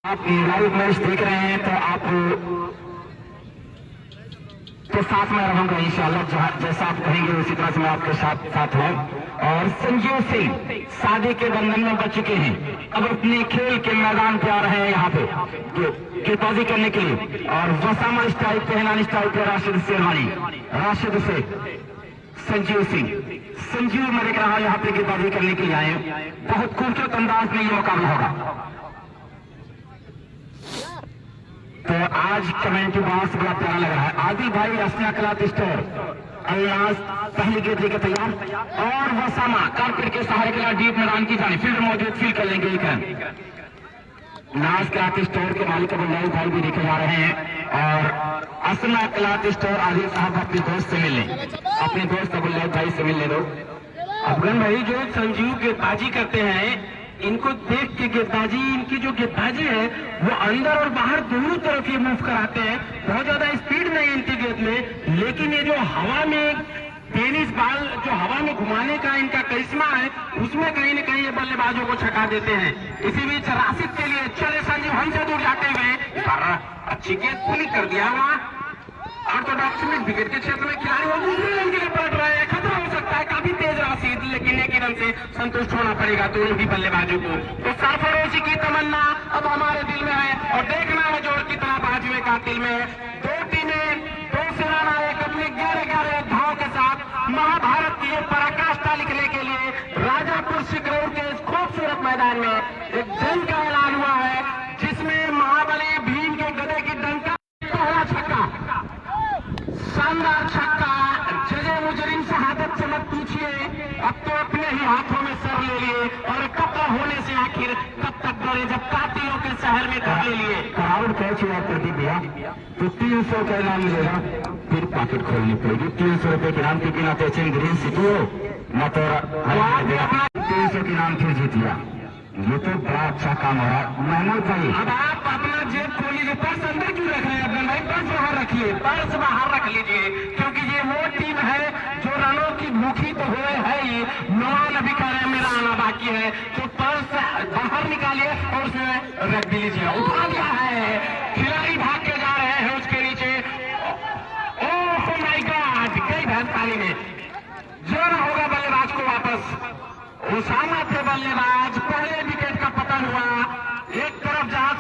आप live match देख रहे हैं तो आप के साथ में रहूंगा इंशाल्लाह। जैसा आप कहेंगे उसी तरह से मैं आपके साथ हूँ। और संजीव सिंह शादी के बंधन में बच चुके हैं, अब अपने खेल के मैदान पे आ रहे हैं यहाँ पे गेंदबाजी करने के लिए। और वसामा स्टाइल पे हैनान स्टाइल पे राशिद शेरवानी, राशिद से संजीव सिंह, संजीव मैं देख रहा हूँ यहाँ पे गेंदबाजी करने के लिए आए। बहुत खूबसूरत अंदाज में ये मुकाबला होगा। तो आज कमेंट्री बॉक्स बड़ा प्यारा लग रहा है। आदिल भाई रसना क्लॉथ स्टोर अल्लाह पहली गेंद लेकर तैयार। और वसामा कारपेट के सहारे के डीप मैदान की जाने फील्ड मौजूद, फील्ड कर लेंगे एक रन। नाज क्लॉथ स्टोर के मालिक अब्दुल्लाह भाई भी देखे जा रहे हैं। और असना क्लॉथ स्टोर आदिल साहब अपने दोस्त से मिलने, अपने दोस्त अब्दुल्लाह भाई से मिलने दो। अफगान भाई जो संजीव गेंदबाजी करते हैं, इनको देख के गेंदबाजी, इनकी जो गेंदबाजी है वो अंदर और बाहर दोनों तरफ ये मूव कराते हैं। बहुत ज्यादा स्पीड नहीं है इनकी गेंद में, लेकिन ये जो हवा में टेनिस बॉल जो हवा में घुमाने का इनका करिश्मा है, उसमें कहीं न कहीं ये बल्लेबाजों को छका देते हैं। इसी बीच राशिद के लिए चले संजीव हमसे दूर जाते हुए अच्छी गेंद पूरी कर दिया वहां। ऑर्थोडॉक्स में विकेट के क्षेत्र में खिलाड़ी वो दूसरे रन के लिए पलट रहे हैं, खतरा हो सकता है काफी तेज राशिद, लेकिन एक रन से संतुष्ट होना पड़ेगा दोनों भी बल्लेबाजों को। तो सरफरोशी की तमन्ना अब हमारे दिल में है और देखना है जोर कितना बाजुए का दिल में है। दो टीमें, दो सेनानायक अपने 11-11 धाव के साथ महाभारत की पराकाष्ठा लिखने के लिए राजापुर सिकरौर के इस खूबसूरत मैदान में एक जंग का ऐलान हुआ है, जिसमें महाबली भीम के गदे की डंका पहला छक्का, शानदार छक्का। जजे मुजरिम शहादत से मत पूछिए, अब तो अपने ही हाथों में सर ले लिए। और कब तक होने से आखिर कब तक डरे, जब कातिलों के शहर में कर ले लिए। क्राउड कैच हुआ प्रदीप भैया तो 300 का इनाम मिलेगा, फिर पॉकेट खोलनी पड़ेगी। 300 रुपए के इनाम की बिना तेचिंग ग्रीन सिटी हो न तो 300 के इनाम फिर जीत लिया। ये तो बड़ा अच्छा काम हो रहा है महमूद भाई। अब आप अपना जेब खोल लीजिए, पर्स अंदर क्यों रख रहे हैं अपने भाई? पर्स बाहर रखिए, पर्स बाहर रख लीजिए, क्योंकि ये वो टीम है जो रनों की भूखी तो हुए है ही। नौमान अभी कह रहे हैं मेरा आना बाकी है, तो पर्स बाहर निकालिए और उसमें रख भी लीजिए। उठा दिया है, खिलाड़ी भाग के जा रहे हैं उसके नीचे। ओह माय गॉड, गई भैंस पानी में। जोर होगा बल्लेबाज को वापस। उसामा थे बल्लेबाज, पहले विकेट का पतन हुआ। एक तरफ जहां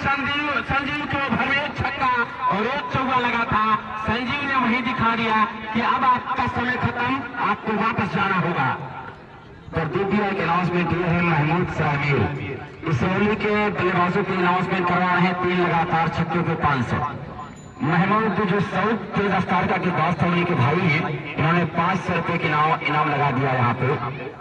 संजीव के ओवर में एक छक्का और एक चौका लगा था, संजीव ने वही दिखा दिया कि अब आपका समय खत्म, आपको वापस जाना होगा। प्रदीप भैया एक अनाउंसमेंट ये है, महमूद सामिर इसरौली के बल्लेबाजों की अनाउंसमेंट करवा रहे हैं। 3 लगातार छक्के पे 500। महमूद जो साउथ तेज रफ्तार का गेंदबाज था उन्हीं के भाई हैं, इन्होंने 500 रुपए के इनाम लगा दिया यहाँ पे।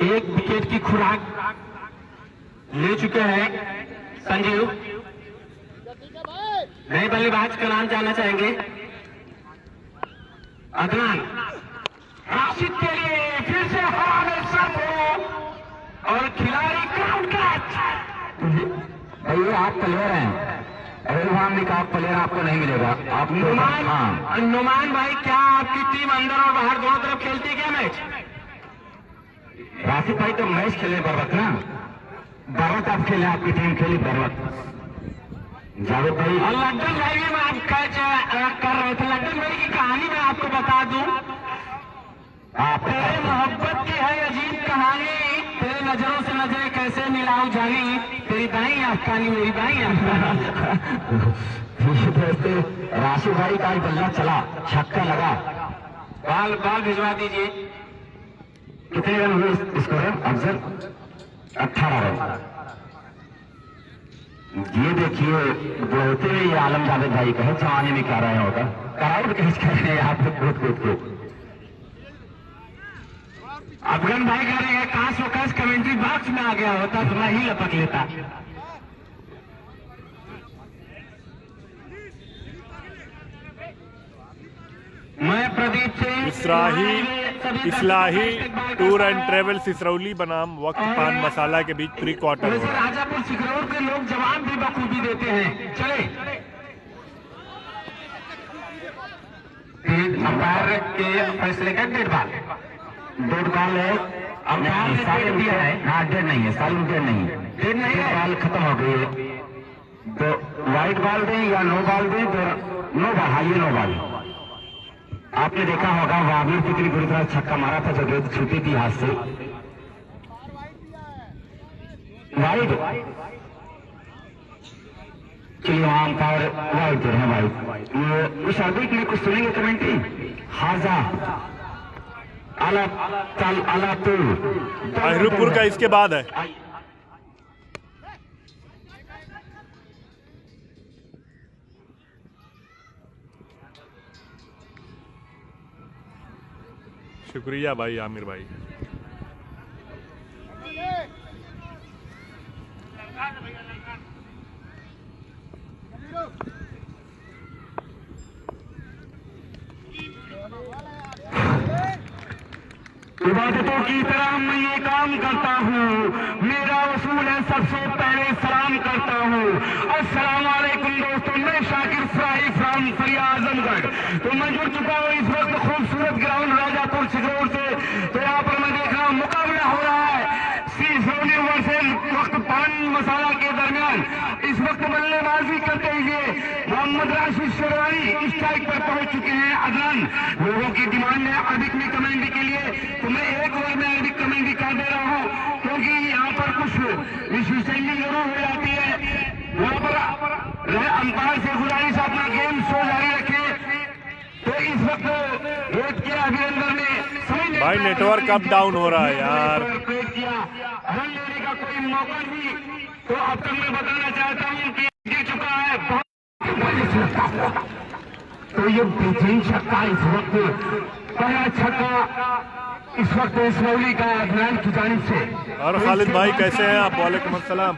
एक विकेट की खुराक ले चुके हैं संजीव। नए बल्लेबाज का नाम जानना चाहेंगे? अदनान। राशिद के लिए फिर से हवा में सर्फ हो और खिलाड़ी ग्राउंड कैच। भैया आप प्लेयर हैं, अहलवान का प्लेयर आपको नहीं मिलेगा। आप नुमान भाई, क्या आपकी टीम अंदर और बाहर दोनों तरफ खेलती है क्या मैच? राशिद भाई तो मैच खेले बर्वत ना, बर्वत आप खेले, आपकी टीम खेली बर्वत। जावेद भाई और लड्डन भाई भी मैं आप कैच कर रहे थे। लड्डन भाई की कहानी मैं आपको बता दूं, तेरे मोहब्बत की है अजीब कहानी, तेरे नजरों से नजरें कैसे मिलाऊं जानी, तेरी दाई अफगानी मेरी दाई अफगानी। राशिद भाई का बल्ला चला, छक्का लगा। बॉल भिजवा दीजिए। कितने रन हुए स्कोर अफजल? 18 रन। ये देखिए बोलते ये आलम जावेद भाई कहे जमाने में क्या रहे होगा, क्राउड कैच कर रहे हैं आप कूद कूद के। अफगान भाई कह रहे हैं काश वो कैश कमेंट्री बॉक्स में आ गया होता तो मैं ही लपक लेता। मैं Pradeep Singh Islahi tour and travel Sisrauli बनाम वक्त पान मसाला के बीच प्री क्वार्टर। राजापुर सिकरौर के लोग जवाब भी बखूबी देते हैं। चले अंपायर के फैसले का डेढ़ बाल। डेढ़ बॉल है। अब साल दिया है। हाँ, डेढ़ नहीं है, साल डेढ़ नहीं है, डेढ़ नहीं है, बॉल खत्म हो गई है। तो व्हाइट बॉल दें या नो बॉल दें? तो नो बॉल। हाँ, ये नो बॉल। आपने देखा होगा वाबिर कितनी बुरी तरह छक्का मारा था, जब गेंद छूटी थी हाथ से। वाइड, चलिए वहां अंपायर वाइड दे रहे हैं। वाइड कुछ अर्बिट में कुछ सुनेंगे कमेंट्री? हाजा आला चल आला तू अहिरुपुर का इसके बाद है। शुक्रिया भाई आमिर भाई। इबादतों की तरह मैं ये काम करता हूँ, मेरा उसूल है सबसे पहले सलाम करता हूँ। अस्सलाम वालेकुम दोस्तों, मैं शाकिर फ्राही फ्राम फरिया आजमगढ़। तो मैं जुड़ चुका हूँ इस वक्त खूबसूरत ग्राउंड राजापुर सिगरौर से। तो यहाँ पर मैं देख रहा हूँ मुकाबला हो रहा है सिरौली वर्सेस वक्त पान मसाला के दरमियान। इस वक्त बल्लेबाजी करते हुए मोहम्मद राशिद शेरवानी स्ट्राइक पर पहुंच चुके हैं। अदनान लोगों की डिमांड है अरबिक में कमेंट्री के लिए, तो मैं एक ओवर में अरबिक कमेंट्री कर दे रहा हूं, क्योंकि यहाँ पर कुछ मिसअंडरस्टैंडिंग जरूर हो जाती है। यहाँ पर अंपायर से गुजारिश अपना गेम शो जारी रखे। तो इस वक्त रेड किया अभिनंदन ने भाई नेटवर्क कब डाउन हो रहा है यार। रन लेने का कोई मौका नहीं। तो अब तक मैं बताना चाहता हूँ कि गिर चुका है बहुत। तो ये बेहतरीन छक्का इस वक्त, पहला छक्का इस वक्त सिरौली का अभियान की जानिब से। और खालिद भाई कैसे हैं आप? वालेकुम अस्सलाम।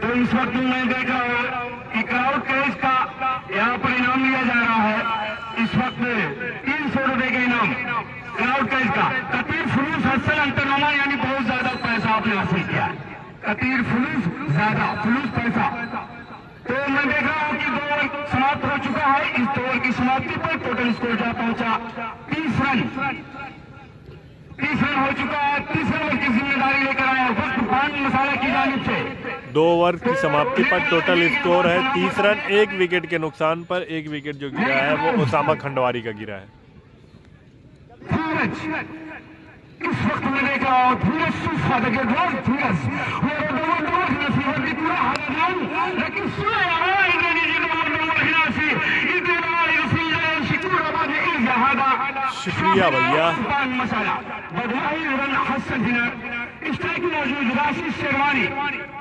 तो इस वक्त मैं देख रहा हूँ कि क्राउड केस का यहाँ पर इनाम लिया जा रहा है। इस वक्त 300 रुपए का इनाम क्राउड केस का। कतीर फुलूस हसल अंतरनामा यानी बहुत ज्यादा पैसा आपने हासिल किया है। कतीर फुलूस ज्यादा फुलूस पैसा। तो मैं देख रहा हूँ कि 2 ओवर समाप्त हो चुका है। इस 2 ओवर की समाप्ति पर टोटल स्कोर जा पहुंचा 30 रन। 30 रन हो चुका है। 30 ओवर की जिम्मेदारी लेकर आया वक्त पान मसाला की जानिब से। 2 ओवर की समाप्ति पर टोटल स्कोर है 30 रन। 1 विकेट के नुकसान पर 1 विकेट जो गिरा है वो उसामा खंडवारी का गिरा है। इस वक्त मैं देख रहा हूँ धीरज शुक्रिया भैया। स्ट्राइक मौजूद राशिद शेरवानी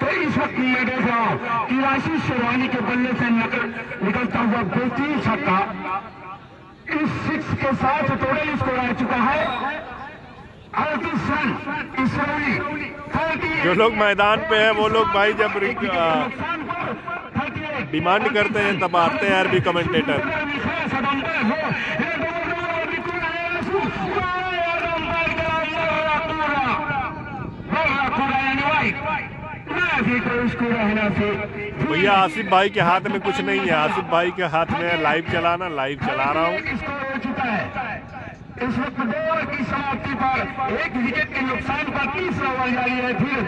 तो इस वक्त मैं देख रहा हूँ कि राशिद शेरवानी के बल्ले से निकलता हुआ बेहतरीन छक्का। इस 6 के साथ टोटल स्कोर आ चुका है 38 रन। जो लोग मैदान पे हैं वो लोग भाई जब डिमांड करते हैं तब आते हैं अरबी कमेंटेटर। भैया आसिफ भाई के हाथ में कुछ नहीं है। आसिफ भाई के हाथ में लाइव चलाना, लाइव चला रहा हूँ। इस वक्त 2 ओवर की समाप्ति पर 1 विकेट के नुकसान पर 3रा ओवर जारी है। धीरे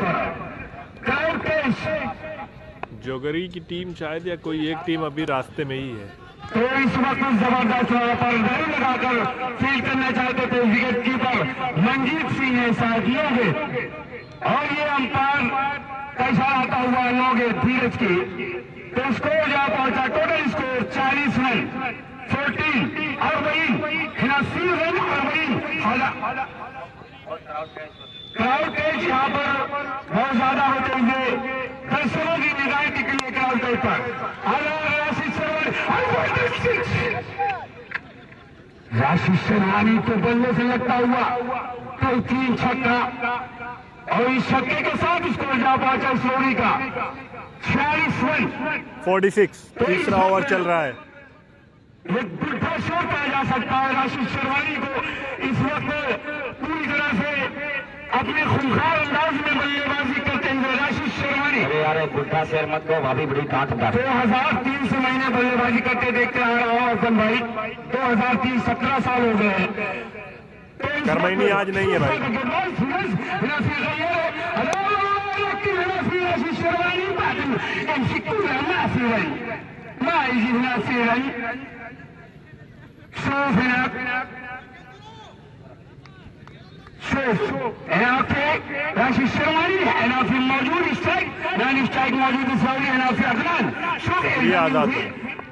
जोगरी की टीम शायद या कोई एक टीम अभी रास्ते में ही है। तो इस वक्त जबरदस्त परदारी लगाकर फील्ड करना चाहते थे विकेट कीपर मंजीत सिंह है साथियों के, और ये अंपायर का इशारा आता हुआ लोगे धीरज की। तो स्कोर जा पहुंचा, टोटल स्कोर 40 रन 14 और वही 80 रन और वही क्राउड टेज यहाँ पर बहुत ज्यादा होते हुए दर्शकों की निगाह टिकी है क्राउड टेज पर। राशिद शेरवानी तो बल्ले से लगता हुआ तो 3 छक्का, और इस छक्के के साथ स्कोर जा पहुंचा इस ओवर का 46 रन 46। तीसरा ओवर चल रहा है। एक बुढ़ा शॉट पाया जा सकता है राशिद शेरवानी को इस वक्त पूरी तरह से अपने खूंखार अंदाज में बल्लेबाजी करते हुए राशिद शेरवानी। अरे यार बुढ़ा शेर मत को, भाभी बड़ी काट 2003 से महीने बल्लेबाजी करते देखते आ रहा हूँ अर्पण भाई। 2003 17 साल हो गए हैं। करमैनी आज नहीं है भाई। राशिद शेरवानी एनाफी मौजूद स्ट्राइक मौजूद एनाफी अदनान ये आजाद है।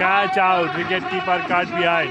कैच आउट, विकेट कीपर काट behind।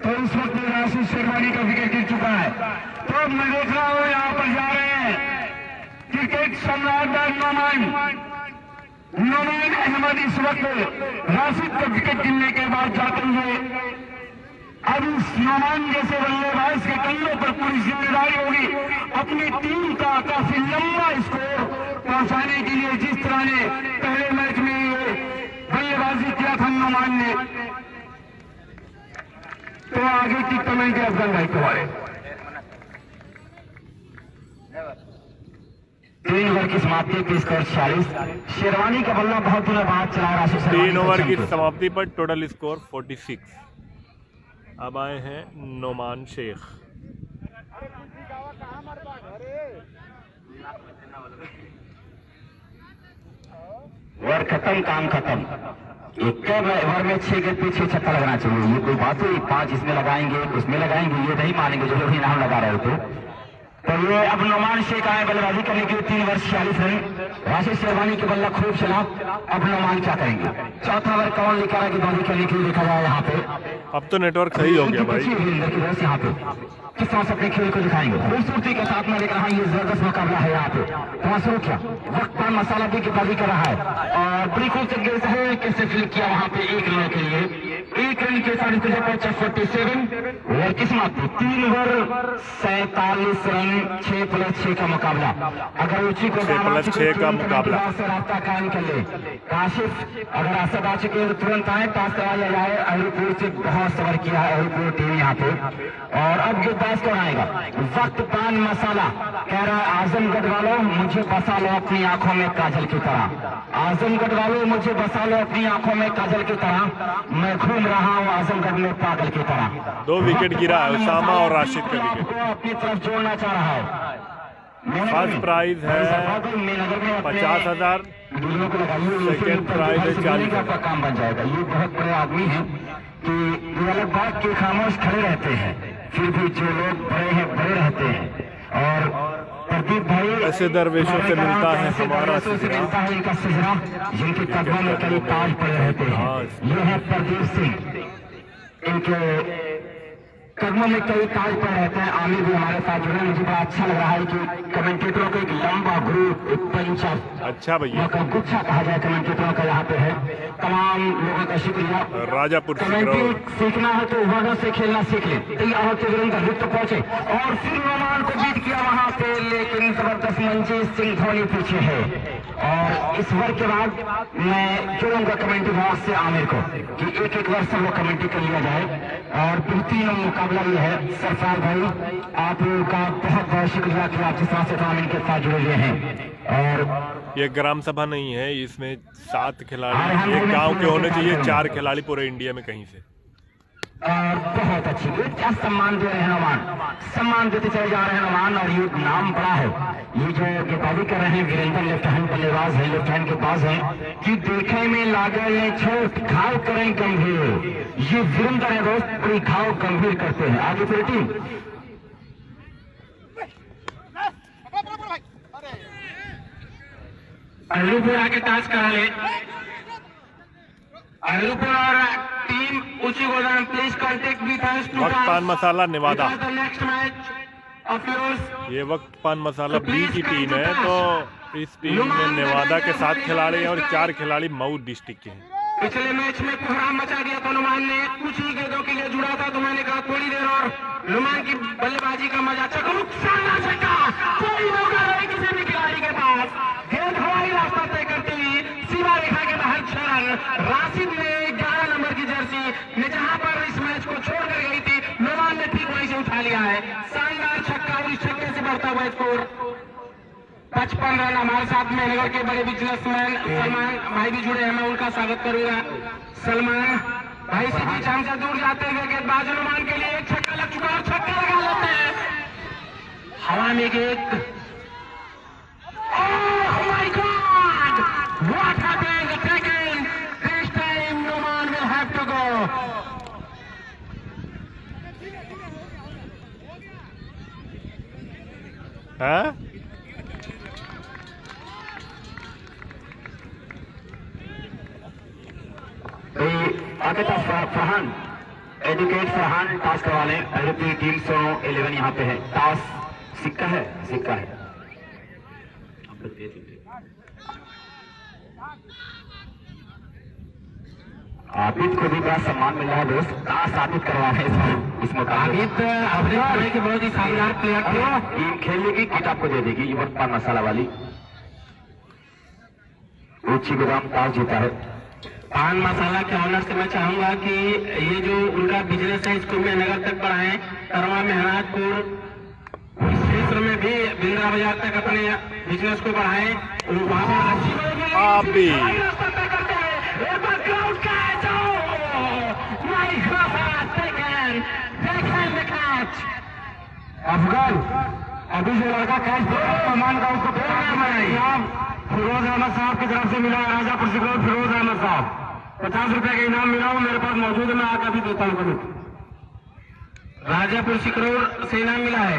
तो इस वक्त राशिद शेरवानी का विकेट गिर चुका है। तो मैं देख रहा हूँ यहाँ पर जा रहे हैं क्रिकेट सम्राट नोमान अहमद इस वक्त राशिद का विकेट गिरने के बाद जाते हुए अब इस नोमान जैसे बल्लेबाज के कंधों पर पूरी जिम्मेदारी होगी अपनी टीम का काफी लंबा स्कोर पहुंचाने के लिए। जिस तरह ने पहले मैच में बल्लेबाजी किया था नोमान ने, तो आगे की कमेंट है अफगान भाई तुम्हारे। 3 ओवर की समाप्ति पे स्कोर 46। शेरवानी का बल्ला बहुत दिनों बाद चला राशिद शेरवानी। 3 ओवर की समाप्ति पर टोटल स्कोर 46। अब आए हैं नोमान शेख। ओवर खत्म, काम खत्म। एक ओवर में 6 के पीछे छक्का लगाना चाहिए। ये कोई बात हुई? 5 इसमें लगाएंगे, उसमें लगाएंगे, ये नहीं मानेंगे जो लोग इनाम लगा रहे थे। तो ये अब नोमान शेख आए बल्लेबाजी करने के लिए। 3 ओवर 46 रन। राशिद शेरवानी के बल्ला खूब चला। अब नोमान क्या करेंगे? चौथा ओवर कौन लेकर आगे बाजी करने के लिए देखा जाए यहाँ पे। अब तो नेटवर्क सही हो गया भाई। यहाँ पे किस तरह से अपने खेल को दिखाएंगे खूबसूरती के साथ। मैं देख रहा हूँ ये जबरदस्त मुकाबला है यहाँ पे। वहाँ शुरू किया वक्त पर मसाला भी बाजी कर रहा है और बड़ी खूब से कैसे फ्लिक किया वहाँ पे 1 रन के लिए। 1 रन के साथ इसको पहुंचा 47 और किस्मत 3 ओवर 47 रन 6+6 का मुकाबला। अगर ऊंची को 6+6 का मुकाबला से रास्ता कायम कर ले काशिफ, अगर असद आ चुके हैं तो तुरंत आए, पास करा लिया जाए। अहलपुर से बहुत सबर किया है अहलपुर टीम यहाँ पे। और अब गेंदबाज कौन आएगा? वक्त पान मसाला कह रहा है आजमगढ़ वालों मुझे बसा लो अपनी आंखों में काजल की तरह। आजमगढ़ वालों मुझे बसा लो अपनी आंखों में काजल की तरह। मैं घूम रहा हूँ आजमगढ़ में पागल की तरह। 2 विकेट गिरा है उसामा और राशिद का विकेट। अपनी तरफ जोड़ना चाह रहा है। फर्स्ट प्राइज है 50,000, सेकेंड प्राइज है 40,000 का काम बन जाएगा। ये बहुत बड़े आदमी हैं कि ये अलग बात के खामोश खड़े रहते हैं, फिर भी जो लोग बड़े हैं बड़े रहते हैं। और प्रदीप भाई ऐसे दरवेशों से मिलता है हमारा मिलता है इनका सिजरा, जिनके कदमों में कई ताज पड़े रहते हैं। ये है प्रदीप सिंह, इनके कदमों में कई ताज पर रहते हैं। आमिर भी हमारे साथ जुड़े। मुझे बड़ा अच्छा लग रहा है कि कमेंटेटरों का एक लंबा ग्रुप, एक पंच अच्छा भैया का गुच्छा कहा जाए कमेंटेटरों का यहाँ पे है। तमाम लोगों का शुक्रिया। राजापुर कमेंटेट सीखना है तो वर्णों से खेलना सीख ले। तैयार होते वीरेंद्र हिट तो पहुंचे और फिर नोमान को बीट किया वहां पे, लेकिन जबरदस्त मंजीत सिंह धोनी पीछे है। और इस वर्ग के बाद मैं जोड़ूंगा कमेंट्री बॉक्स से आमिर को कि एक वर्ष सब लोग कमेंट्री कर लिया जाए। और बेहतरीन मुकाबला ये है। सरफराज भाई आपका बहुत बहुत शुक्रिया कि आप जिस तरह से काम इनके साथ जुड़े हुए हैं। और ये ग्राम सभा नहीं है, इसमें 7 खिलाड़ी एक गांव के होने चाहिए, 4 खिलाड़ी पूरे इंडिया में कहीं से। और बहुत अच्छी, क्या सम्मान दे रहे हैं नुमान, सम्मान देते चले जा रहे हैं नुमान। और ये नाम बड़ा है, ये जो गेंदबाजी कर रहे हैं वीरेंद्र लेफ्ट हैंड बल्लेबाज है, लेफ्ट हैंड के पास है कि देखे में लागे छोट घाव करें गंभीर, ये वीरेंद्र है दोस्त, बड़ी घाव गंभीर करते हैं। आगे फिर टीम अहलूपुर आके टास्क करा ले। अहलूपुर और team Unchi Godam please contact with us to Waqt Pan Masala Nevada. The next match of yours. ये वक्त पान मसाला बी की टीम है, तो इस टीम में नेवादा के 7 खिलाड़ी हैं और 4 खिलाड़ी मऊ डिस्ट्रिक्ट के हैं। पिछले मैच में कोहराम मचा दिया था नुमान ने, कुछ ही गेंदों के लिए जुड़ा था, तो मैंने कहा थोड़ी देर और नुमान की बल्लेबाजी का मजा चको। कोई मौका नहीं किसी भी खिलाड़ी के पास, गेंद हवाई रास्ता तय करते हुए सीमा रेखा के बाहर 6 रन। राशिद ने 11 नंबर की जर्सी ने जहां पर इस मैच को छोड़कर गई थी, नुमान ने ठीक वहीं से उठा लिया है। शानदार छक्का और इस छक्के से बढ़ता हुआ स्कोर 55 रन। हमारे साथ में नगर के बड़े बिजनेसमैन सलमान भाई भी जुड़े हैं, मैं उनका स्वागत करूंगा। सलमान भाई से बीच हमसे दूर जाते हुए गेंदबाज नुमान के लिए एक छक्का लग चुका और छक्का लगा लेते हैं हवा में एक। Oh my God! What happened? Second. This time Numan will have to go. हाँ? आगे फरहान, एडुकेट फरहान टॉस करवा लें। अहलूपुर टीम 11 यहाँ पे है। टॉस सिक्का है, सिक्का है। आबिद को भी बड़ा सम्मान मिल रहा है दोस्त, टॉस साबित करवा रहे हैं इस मुकाबले। आबिद अपने के बहुत ही शानदार प्लेयर थे। टीम खेल लेगी, किट आपको दे देगी। युवक पान मसाला वाली ऊंची गोदाम टॉस जीता है। पान मसाला के ऑनर से मैं चाहूंगा कि ये जो उनका बिजनेस है इसको मैं नगर तक बढ़ाएं। तरवा मेहराजपुर इस क्षेत्र में भी बिंद्रा बाजार तक अपने बिजनेस को बढ़ाएं और वहां पर अच्छी आप भी अफगान अभी जो लड़का कैच सामान का उसको इनाम फिरोज अहमद साहब की तरफ से मिला है। राजापुर सिकरौर फिरोज अहमद साहब 50 रुपए का इनाम मिला हूँ, मेरे पास मौजूद है, मैं आकर भी देता हूँ। राजापुर सिकरौर से इनाम मिला है।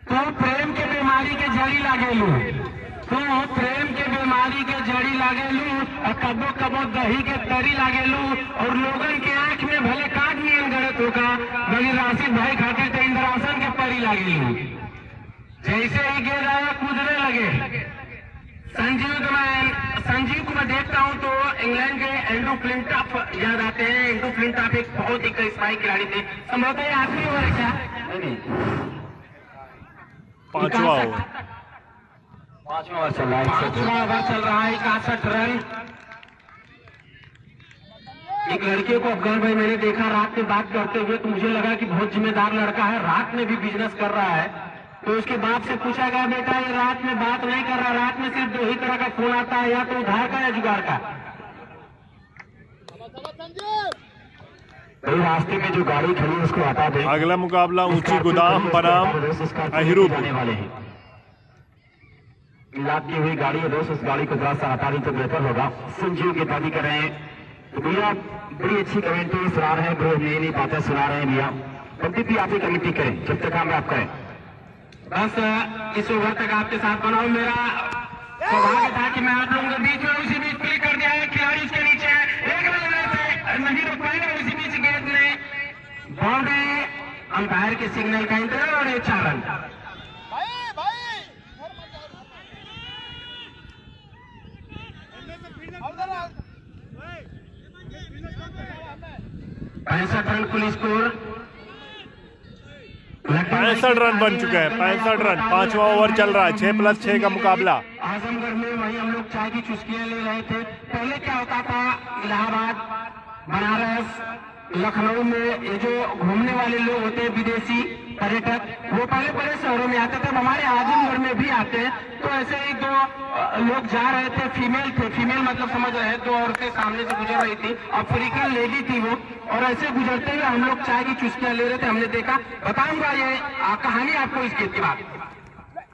तो प्रेम के बीमारी के जड़ी लागेलू, तो प्रेम के बीमारी के जड़ी लागेलू और कबो कबो दही के तरी लागेलू और लोगन के आंख में भले काट नियन गलत होगा, बल्कि राशिद भाई खातिर तो इंद्रासन के परी लागेलू। जैसे ही गेंद आया कूदने लगे। संजीव को मैं देखता हूं तो इंग्लैंड के एंड्रू फ्लिंटॉफ याद आते हैं। एंड्रू फ्लिंटॉफ एक बहुत ही करिश्माई खिलाड़ी थे। संभवतः ये आखिरी ओवर है क्या? नहीं, 5वां ओवर। 5वां ओवर चल रहा है। 5वां ओवर चल रहा है। 61 रन। एक लड़के को अफगान भाई मैंने देखा रात में बात करते हुए, तो मुझे लगा कि बहुत जिम्मेदार लड़का है, रात में भी बिजनेस कर रहा है। तो उसके बाप से पूछा गया, बेटा ये रात में बात नहीं कर रहा, रात में सिर्फ 2 ही तरह का फोन आता है, या तो उधार का या जुगाड़ का। रास्ते में जो गाड़ी खड़ी है उसको हटा दे। अगला मुकाबला ऊंची गोदाम बनाम अहिरूपुर। लाती हुई गाड़ी है दोस्त, उस गाड़ी को थोड़ा सा हटा दी तो बेहतर होगा। संजीव गेंदबाजी कर रहे हैं तो भैया बड़ी अच्छी कमेंट्री सुना रहे हैं, बड़ी नई नई बातें सुना रहे हैं भैया। कभी भी आप ही कमेंट्री करें, जब तक काम आप करें। बस इस ओवर तक आपके साथ बनाऊं। मेरा सौभाग्य था कि मैं आप लोगों के बीच में उसी बीच क्लिक कर दिया है। खिलाड़ी उसके नीचे है, एक रन से नहीं रोक पाएगा। उसी बीच गेंद में बाउंड्री, अंपायर के सिग्नल का इंतजार और ये 4 रन। 65 रन कुल स्कोर। 65 रन बन चुके हैं। 65 रन। 5वां ओवर चल रहा है। 6+6 का मुकाबला। आजमगढ़ में वही हम लोग चाय की चुस्कियां ले रहे थे। पहले क्या होता था, इलाहाबाद, बनारस, लखनऊ में ये जो घूमने वाले लोग होते हैं, विदेशी पर्यटक, वो पहले बड़े शहरों में आते थे। हमारे आजमगढ़ में भी आते हैं। तो ऐसे ही 2 लोग जा रहे थे, फीमेल थे, फीमेल मतलब समझ रहे हैं, 2 औरतें सामने से गुजर रही थी, अफ्रीकन लेडी थी वो। और ऐसे गुजरते हुए हम लोग चाय की चुस्कियां ले रहे थे, हमने देखा, बताऊंगा ये कहानी आपको इस गेंद के बाद।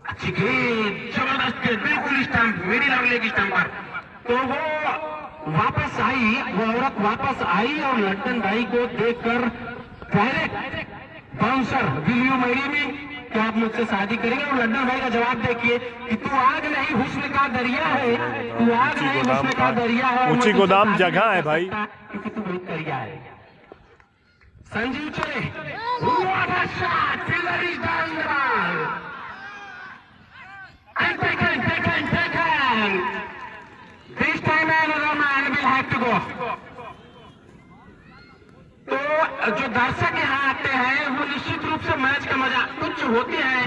अच्छी गेंद, जबरदस्त गेंद, बिल्कुल स्टंप, मिडिल और लेग स्टंप पर। तो वो वापस आई, वो औरत वापस आई और लट्टन भाई को देखकर direct bouncer, will you marry me, क्या आप मुझसे शादी करेंगे? और लड्डन भाई का जवाब देखिए कि तू आग नहीं हुस्न का दरिया है, तू आग नहीं हुस्न का दरिया है, ऊंची गोदाम जगह है भाई, क्योंकि तू बहुत दरिया है। संजीव चले, what a shot, fielder is down the ball, and taken, this time another man will have to go। तो जो दर्शक यहाँ आते हैं वो निश्चित रूप से मैच का मजा, कुछ होती है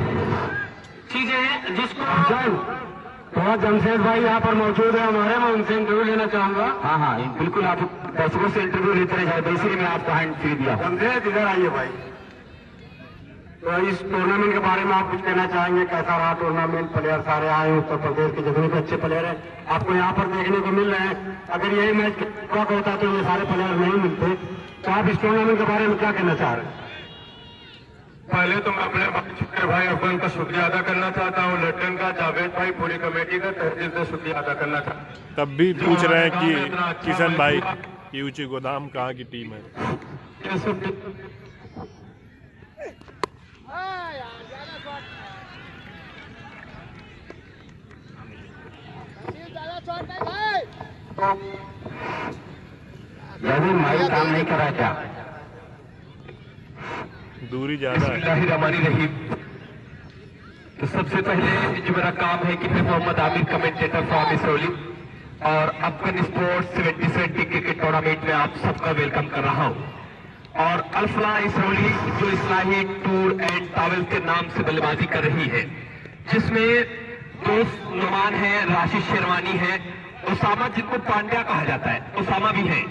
चीजें जिसको तो जमशेद भाई यहाँ पर मौजूद है हमारे, मैं उनसे इंटरव्यू लेना चाहूंगा। हाँ हाँ बिल्कुल, आप दर्शकों से इंटरव्यू लेते रह जाए, इसीलिए मैं आपको हैंड फ्री दिया। जमशेद इधर आइए भाई। तो इस टूर्नामेंट के बारे में आप कुछ कहना चाहेंगे? कैसा रहा टूर्नामेंट? प्लेयर सारे आए उत्तर प्रदेश के, जितने भी अच्छे प्लेयर हैं आपको यहाँ पर देखने को मिल रहे हैं। अगर यही मैच होता तो ये सारे प्लेयर नहीं मिलते। तो आप इस टूर्नामेंट के बारे में क्या कहना चाह रहे हैं? पहले तो मैं अपने छोटे भाई अफगान का शुक्रिया अदा करना चाहता हूँ, लट्टन का, जावेद भाई, पूरी कमेटी का तहे दिल से शुक्रिया अदा करना चाहता हूँ। तब भी पूछ रहे हैं कि किशन भाई की ऊंची गोदाम कहाँ की टीम है? माइक काम नहीं कर रहा क्या? दूरी ज्यादा है। बिस्मिल्लाहिर्रहमानिर्रहीम। तो सबसे पहले जो मेरा काम है कि मैं मोहम्मद आमिर, कमेंटेटर फ्रॉम इसरौली, और अफगान स्पोर्ट्स 77 क्रिकेट टूर्नामेंट में आप सबका वेलकम कर रहा हूँ। और अल-फलाह इसरौली जो इस्लाही टूर एंड ट्रैवल्स के नाम से बल्लेबाजी कर रही है, जिसमें दोस्त नुमान है, राशिद शेरवानी है, उसामा जिनको पांड्या कहा जाता है, उसामा भी है,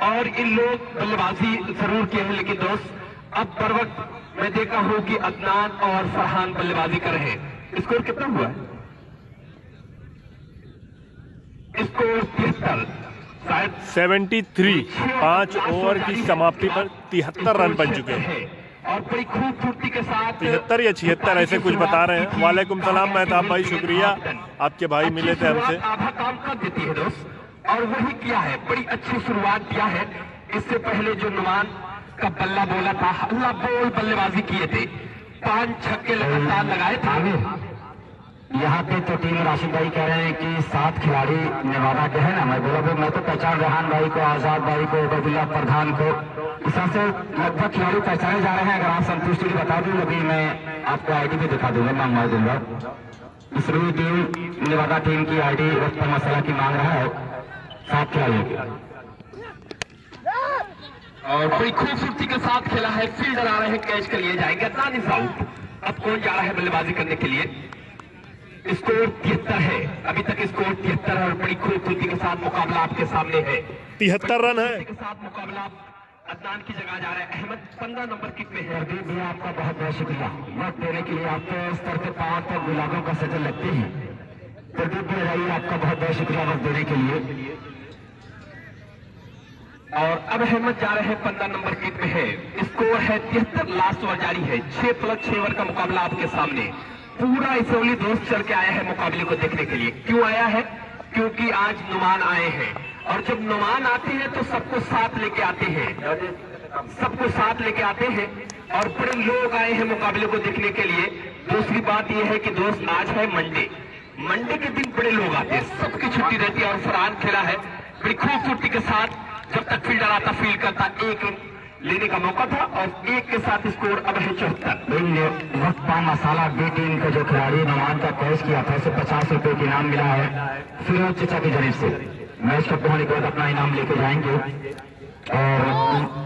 और इन लोग बल्लेबाजी जरूर किए हैं। लेकिन दोस्त अब पर वक्त मैं देखा हूं कि अदनान और फरहान बल्लेबाजी कर रहे हैं। स्कोर कितना हुआ है? स्कोर 73, शायद 73। 5 ओवर की समाप्ति पर 73 रन बन चुके हैं। और बड़ी खूबसूरती के साथ 73 या 76 ऐसे कुछ बता रहे हैं। वालेकुम सलाम मेहताब भाई, शुक्रिया, आपके भाई मिले थे हमसे। आधा काम कर देती है दोस्त, और वही किया है, बड़ी अच्छी शुरुआत किया है। इससे पहले जो नुमान का बल्ला बोला था, हल्ला बोल बल्लेबाजी किए थे, 5 छक्के लगातार लगाए थे। यहाँ पे तो टीम राशिद भाई कह रहे हैं कि 7 खिलाड़ी नेवादा के हैं ना। मैं बोला मैं तो पहचान रेहान भाई को, आजाद भाई को, उबैदुल्लाह प्रधान को, इस तरह से लगभग खिलाड़ी पहचाने जा रहे हैं। अगर आप संतुष्टि की बता दूं, अभी मैं आपको आईडी भी दिखा दूंगा, मंगवा दूंगा। इसलिए टीम नेवादा टीम की आईडी वक्त मसला की मांग रहा है 7 खिलाड़ियों की। और बड़ी खूबसूरती के साथ खेला है, फील्डर आ रहे हैं, कैच कर लिए जाएंगे, अदनान इज आउट। अब कौन जा रहा है बल्लेबाजी करने के लिए? स्कोर 73 है, अभी तक स्कोर 73 है, और बड़ी खूबसूरती के साथ मुकाबला आपके सामने है। 73 रन है के साथ मुकाबला अदनान की जगह जा रहा है। अहमद 15 नंबर किक में है। प्रदीप भैया आपका बहुत बहुत शुक्रिया वक्त देने के लिए। आप तो इस तरह के 5 तक गुलाबों का सजल लगते हैं। प्रदीप भैया आपका बहुत बहुत शुक्रिया वक्त देने के लिए। और अब अहमद जा रहे हैं, 15 नंबर किक में है। स्कोर है 73, लास्ट ओवर जारी है। 6+6 ओवर का मुकाबला आपके सामने। पूरा इसरौली दोस्त चल के आया है मुकाबले को देखने के लिए। क्यों आया है? क्योंकि आज नुमान आए हैं, और जब नुमान आते हैं तो सबको साथ लेके आते हैं, सबको साथ लेके आते हैं, और बड़े लोग आए हैं मुकाबले को देखने के लिए। दूसरी बात यह है कि दोस्त आज है मंडे, मंडे के दिन बड़े लोग आते हैं, सबकी छुट्टी रहती है। और फरहान खेला है बड़ी खूबसूरती के साथ, जब तक फील्डर आता फील्ड करता, 1 रन लेने का मौका था, और 1 के साथ स्कोर अब है 74। वक्त पान मसाला बी टीम का जो खिलाड़ी नुमान का कैच किया था, उसे 50 रुपए का इनाम मिला है फिरोज चचा की जरिए से। मैच खत्म होने के बाद अपना इनाम लेके जाएंगे। और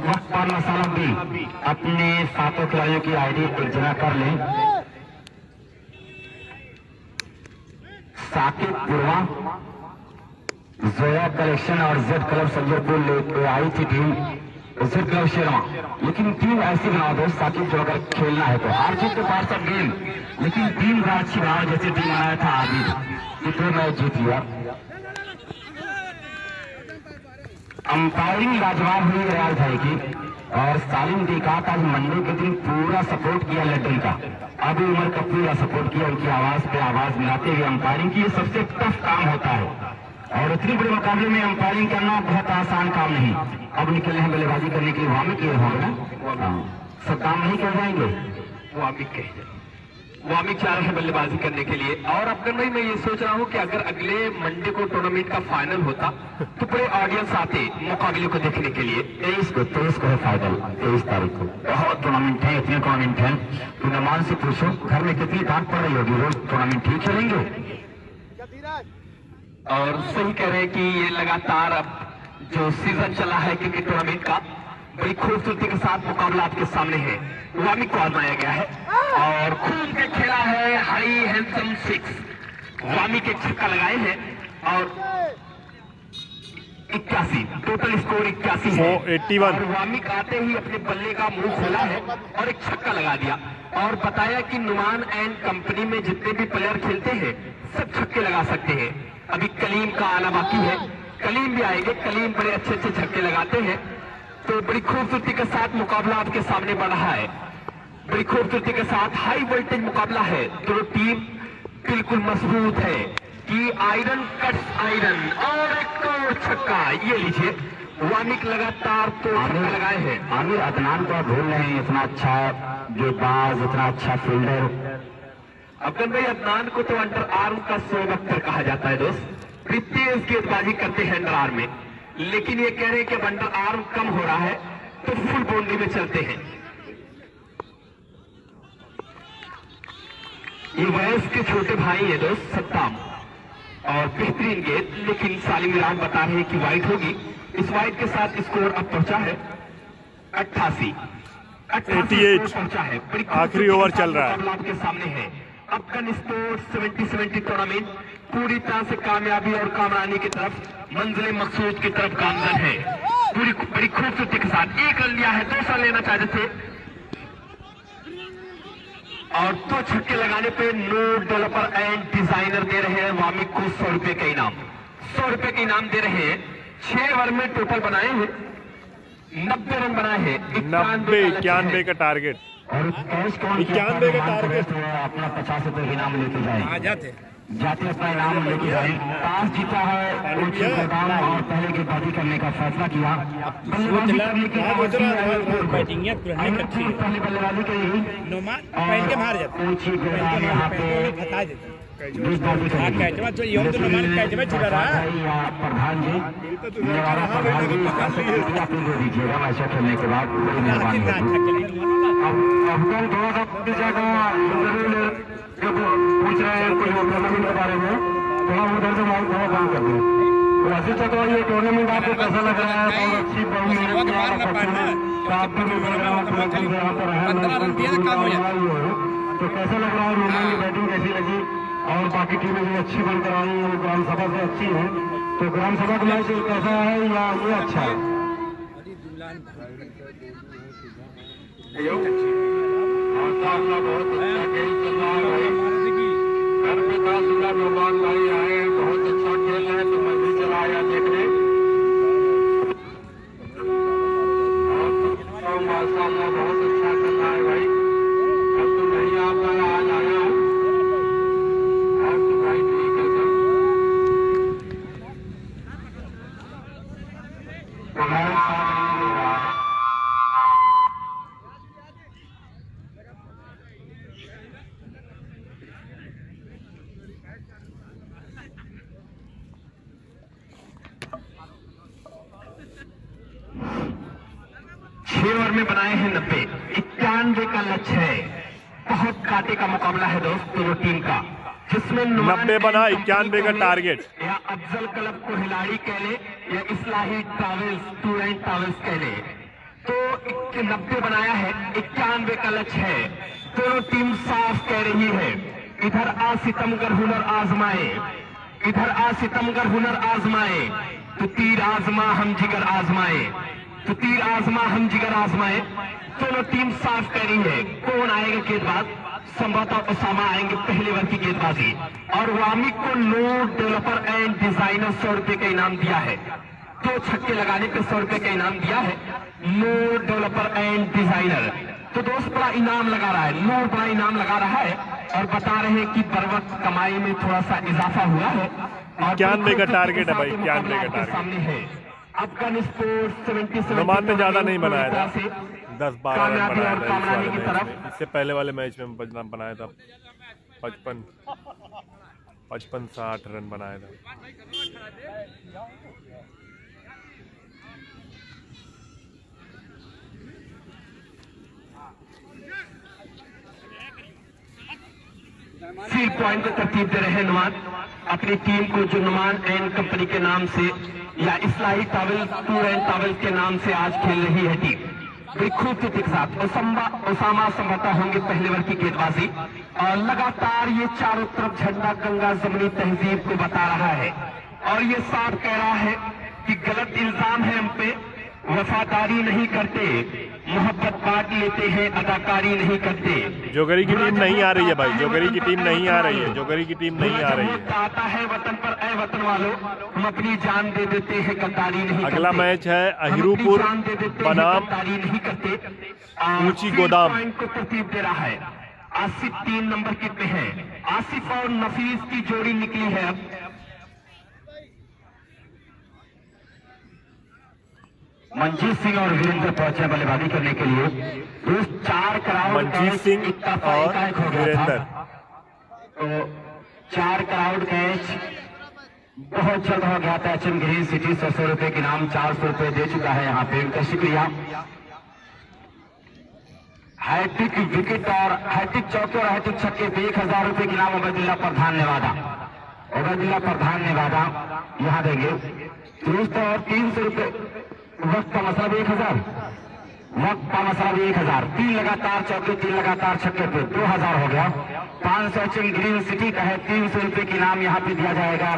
वक्त पान मसाला भी अपने 7 खिलाड़ियों की आईडी एक जगह कर लें। साकिब पुरवा, जोया कलेक्शन और जेड क्लब सज्जरपुर लेके आई थी टीम, जेड क्लब शेरवा। लेकिन टीम ऐसी बनाओ दोस्त साकिब, जो अगर खेलना है तो हार जीत तो पार्ट ऑफ गेम, लेकिन टीम का अच्छी बनाओ, जैसे टीम बनाया था आदि, तो मैच जीत लिया। अंपायरिंग लाजवाब हुई रियाज भाई की। और सालिम डिकात आज मंडे के दिन पूरा सपोर्ट किया लड्डन का, अभी उमर का पूरा सपोर्ट किया, उनकी आवाज पे आवाज मिलाते हुए अंपायरिंग की। ये सबसे टफ काम होता है और इतने बड़े मुकाबले में अंपायरिंग करना बहुत आसान काम नहीं। अब निकले हैं बल्लेबाजी करने के लिए, वहां में किए होंगे ना, सब काम नहीं कर जाएंगे। वामिक जा रहे हैं बल्लेबाजी करने के लिए। और अफगन भाई मैं ये सोच रहा हूँ कि अगर अगले मंडे को टूर्नामेंट का फाइनल होता तो बड़े ऑडियंस आते मुकाबले को देखने के लिए। 23 को है फाइनल, 23 तारीख को। बहुत टूर्नामेंट है, इतने टूर्नामेंट है, तो नमान से पूछो घर में कितनी डांट पड़ रही होगी, रोज टूर्नामेंट ठीक चलेंगे। और सही कह रहे हैं कि ये लगातार अब जो सीजन चला है क्रिकेट टूर्नामेंट का, बड़ी खूबसूरती के साथ मुकाबला आपके सामने है। वामिक को आजमाया गया है और खूब के खेला है हाई हैंडसम 6। वामिक एक छक्का लगाए हैं और 81 टोटल स्कोर 81 है। 81। और वामिक आते ही अपने बल्ले का मुंह खोला है और एक छक्का लगा दिया और बताया कि नुमान एंड कंपनी में जितने भी प्लेयर खेलते हैं सब छक्के लगा सकते हैं। अभी कलीम का आना बाकी है, कलीम भी आएंगे। कलीम बड़े अच्छे अच्छे छक्के लगाते हैं। तो बड़ी खूबसूरती के साथ मुकाबला आपके सामने बढ़ रहा है, बड़ी खूबसूरती के साथ हाई वोल्टेज मुकाबला है। दोनों टीम बिल्कुल मजबूत है कि आयरन कट्स आयरन। और एक और छक्का, ये लीजिए वामिक लगातार तो छक्का लगाए हैं। आमिर अदनान को भूल रहे हैं, इतना अच्छा गेंदबाज, इतना अच्छा फील्डर। अफगन भाई अदनान को तो अंडर आर्म का सोबक्तर कहा जाता है दोस्त, तेज गेंदबाजी करते हैं अंडर आर्म में। लेकिन ये कह रहे हैं कि अंडर आर्म कम हो रहा है तो फुल बाउंड्री में चलते हैं। ये वयस के छोटे भाई है दोस्त सत्ताम और बेहतरीन गेंद, लेकिन सालिम इरान बता रहे हैं कि वाइड होगी। इस वाइड के साथ स्कोर अब पहुंचा है 88 पहुंचा है। आखिरी ओवर चल रहा है, आपके सामने है। अफगान स्पोर्ट्स 70-70 टूर्नामेंट पूरी तरह से कामयाबी और कामरानी की तरफ, मंजिल मकसूद की तरफ गामजन है। पूरी बड़ी खूबसूरती के साथ एक रन लिया है, दूसरा लेना चाहते थे और 2 छक्के लगाने पे नो डेवलपर एंड डिजाइनर दे रहे हैं वामिक को 100 रुपए का इनाम। 100 रुपए का इनाम दे रहे हैं। 6 ओवर में टोटल बनाए हैं 90 रन बनाए हैं। 91 का टारगेट और कैश कौन 91 का टारगेट, अपना 50 रुपए इनाम लेके जाए, जाते अपना इनाम लेके जाए। टॉस जीता है और पहले गेंदबाजी करने का फैसला किया। बल्लेबाजी करने के पहले बल्लेबाजी करी ऊंची गेंद यहाँ पे गेंदबाजी करेगी। प्रधान जी अपनी दे दीजिएगा मैच खेलने के बाद, बड़ी मेहरबानी। अफगान थोड़ा सा पूछ रहे हैं कुछ टूर्नामेंट के बारे में, थोड़ा उधर से माहौल थोड़ा कम कर दें। तो वैसे तो ये टूर्नामेंट आपको कैसा लग रहा है? बहुत अच्छी बहुत मेहनत किया तो आप भी यहाँ पर है, तो कैसा लग रहा है? मुंबई की बैटिंग कैसी लगी? और बाकी टीमें भी अच्छी बनकर आई और ग्राम सभा से अच्छी है, तो ग्राम सभा का मैच कैसा है या ये अच्छा है? बहुत अच्छा खेल चल रहा है भाई। घर पे था सुबह मेहमान भाई आए, बहुत अच्छा खेल रहे तो मैं भी चला आया देखने। माशाल्लाह बहुत अच्छा चल रहा है भाई। अब तो नहीं आ पाया, आज आया हूँ। और तो भाई ठीक है सर। ओवर में बनाए हैं 90, 91 का लक्ष्य है। बहुत कांटे का मुकाबला है दोस्त दोनों टीम का, जिसमें 90 बना, 91 का टारगेट। या अफजल क्लब को खिलाड़ी कह ले या इस्लाही ट्रैवल्स टूर एंड ट्रैवल्स कह ले, तो 90 बनाया है, 91 का लक्ष्य है। दोनों टीम साफ कह रही है इधर आ सितमगर हुनर आजमाए, इधर आ सितमगर हुनर आजमाए, तो तीर आजमा हम जिगर आजमाए, तो तीर आजमा हम जिगर आजमाए। दोनों टीम साफ कर रही है कौन आएगा गेंदबाज। संभवतः उसामा आएंगे पहले ओवर की गेंदबाजी। और वामिक को नो डेवलपर एंड डिजाइनर 100 रुपए का इनाम दिया है। 2 छक्के लगाने पे 100 रुपए का इनाम दिया है नूर डेवलपर एंड डिजाइनर। तो दोस्त बड़ा इनाम लगा रहा है, नूर बड़ा इनाम लगा रहा है और बता रहे हैं कि बर वक्त कमाई में थोड़ा सा इजाफा हुआ है। 91 का टारगेट है भाई, 91 का टारगेट सामने है। अफगान स्पोर्ट्स 77 नुमान ने ज्यादा नहीं बनाया था, 10-12 रन कामयाबी बनाया और था इस कामयाबी वाले की मैच तरफ। में। इससे पहले वाले मैच में बनाया था 55-60 रन बनाया था। फील्ड पॉइंट को तरतीब दे रहे हैं नुमान अपनी टीम को, जो नुमान एंड कंपनी के नाम से या इस्लाही टावल टूर एंड टावल के नाम से आज खेल रही है टीम। बड़ी खूबसूरती के साथ ओसामा संभवतः होंगे पहले ओवर की गेंदबाजी और लगातार ये चारों तरफ झंडा गंगा जमनी तहजीब को बता रहा है और ये साफ कह रहा है कि गलत इल्जाम है हम पे, वफादारी नहीं करते, मोहब्बत बांट लेते हैं, अदाकारी नहीं करते। जोगरी की टीम नहीं आ रही है भाई, जोगरी की टीम नहीं आ रही है, जोगरी की टीम नहीं आ रही है। आता है वतन पर, ऐ वतन वालों, हम अपनी जान दे देते हैं, गद्दारी नहीं करते। अगला मैच है अहिरूपुर बनाम गद्दारी नहीं करते। ऊंची गोदाम। पॉइंट को तरतीब दे रहा है। आसिफ 3 नंबर किट में है। आसिफ और नफीस की जोड़ी निकली है अब। मंजीत सिंह और वीरेंद्र पहुंचे बल्लेबाजी करने के लिए। उस 4 क्राउड मंजीत सिंह और वीरेंद्र, तो 4 क्राउड कैच बहुत जल्द हो गया था। एचएम ग्रीन सिटी 100 रुपए के नाम 400 रुपए दे चुका है यहाँ पे, उनका शुक्रिया। हैट्रिक विकेट और हैट्रिक चौके और हैट्रिक छक्के पे 1000 रुपए के नाम उबैदुल्ला प्रधान नेवादा, उबैदुल्ला प्रधान नेवादा यहाँ देंगे। दोस्तों और 300 रुपए वक्त का मसला भी 1000, वक्त का मसला भी 1000। 3 लगातार चौके, 3 लगातार छक्के पे 2000 हो गया। 500 एचएम ग्रीन सिटी का है। 300 रुपए के नाम यहाँ पे दिया जाएगा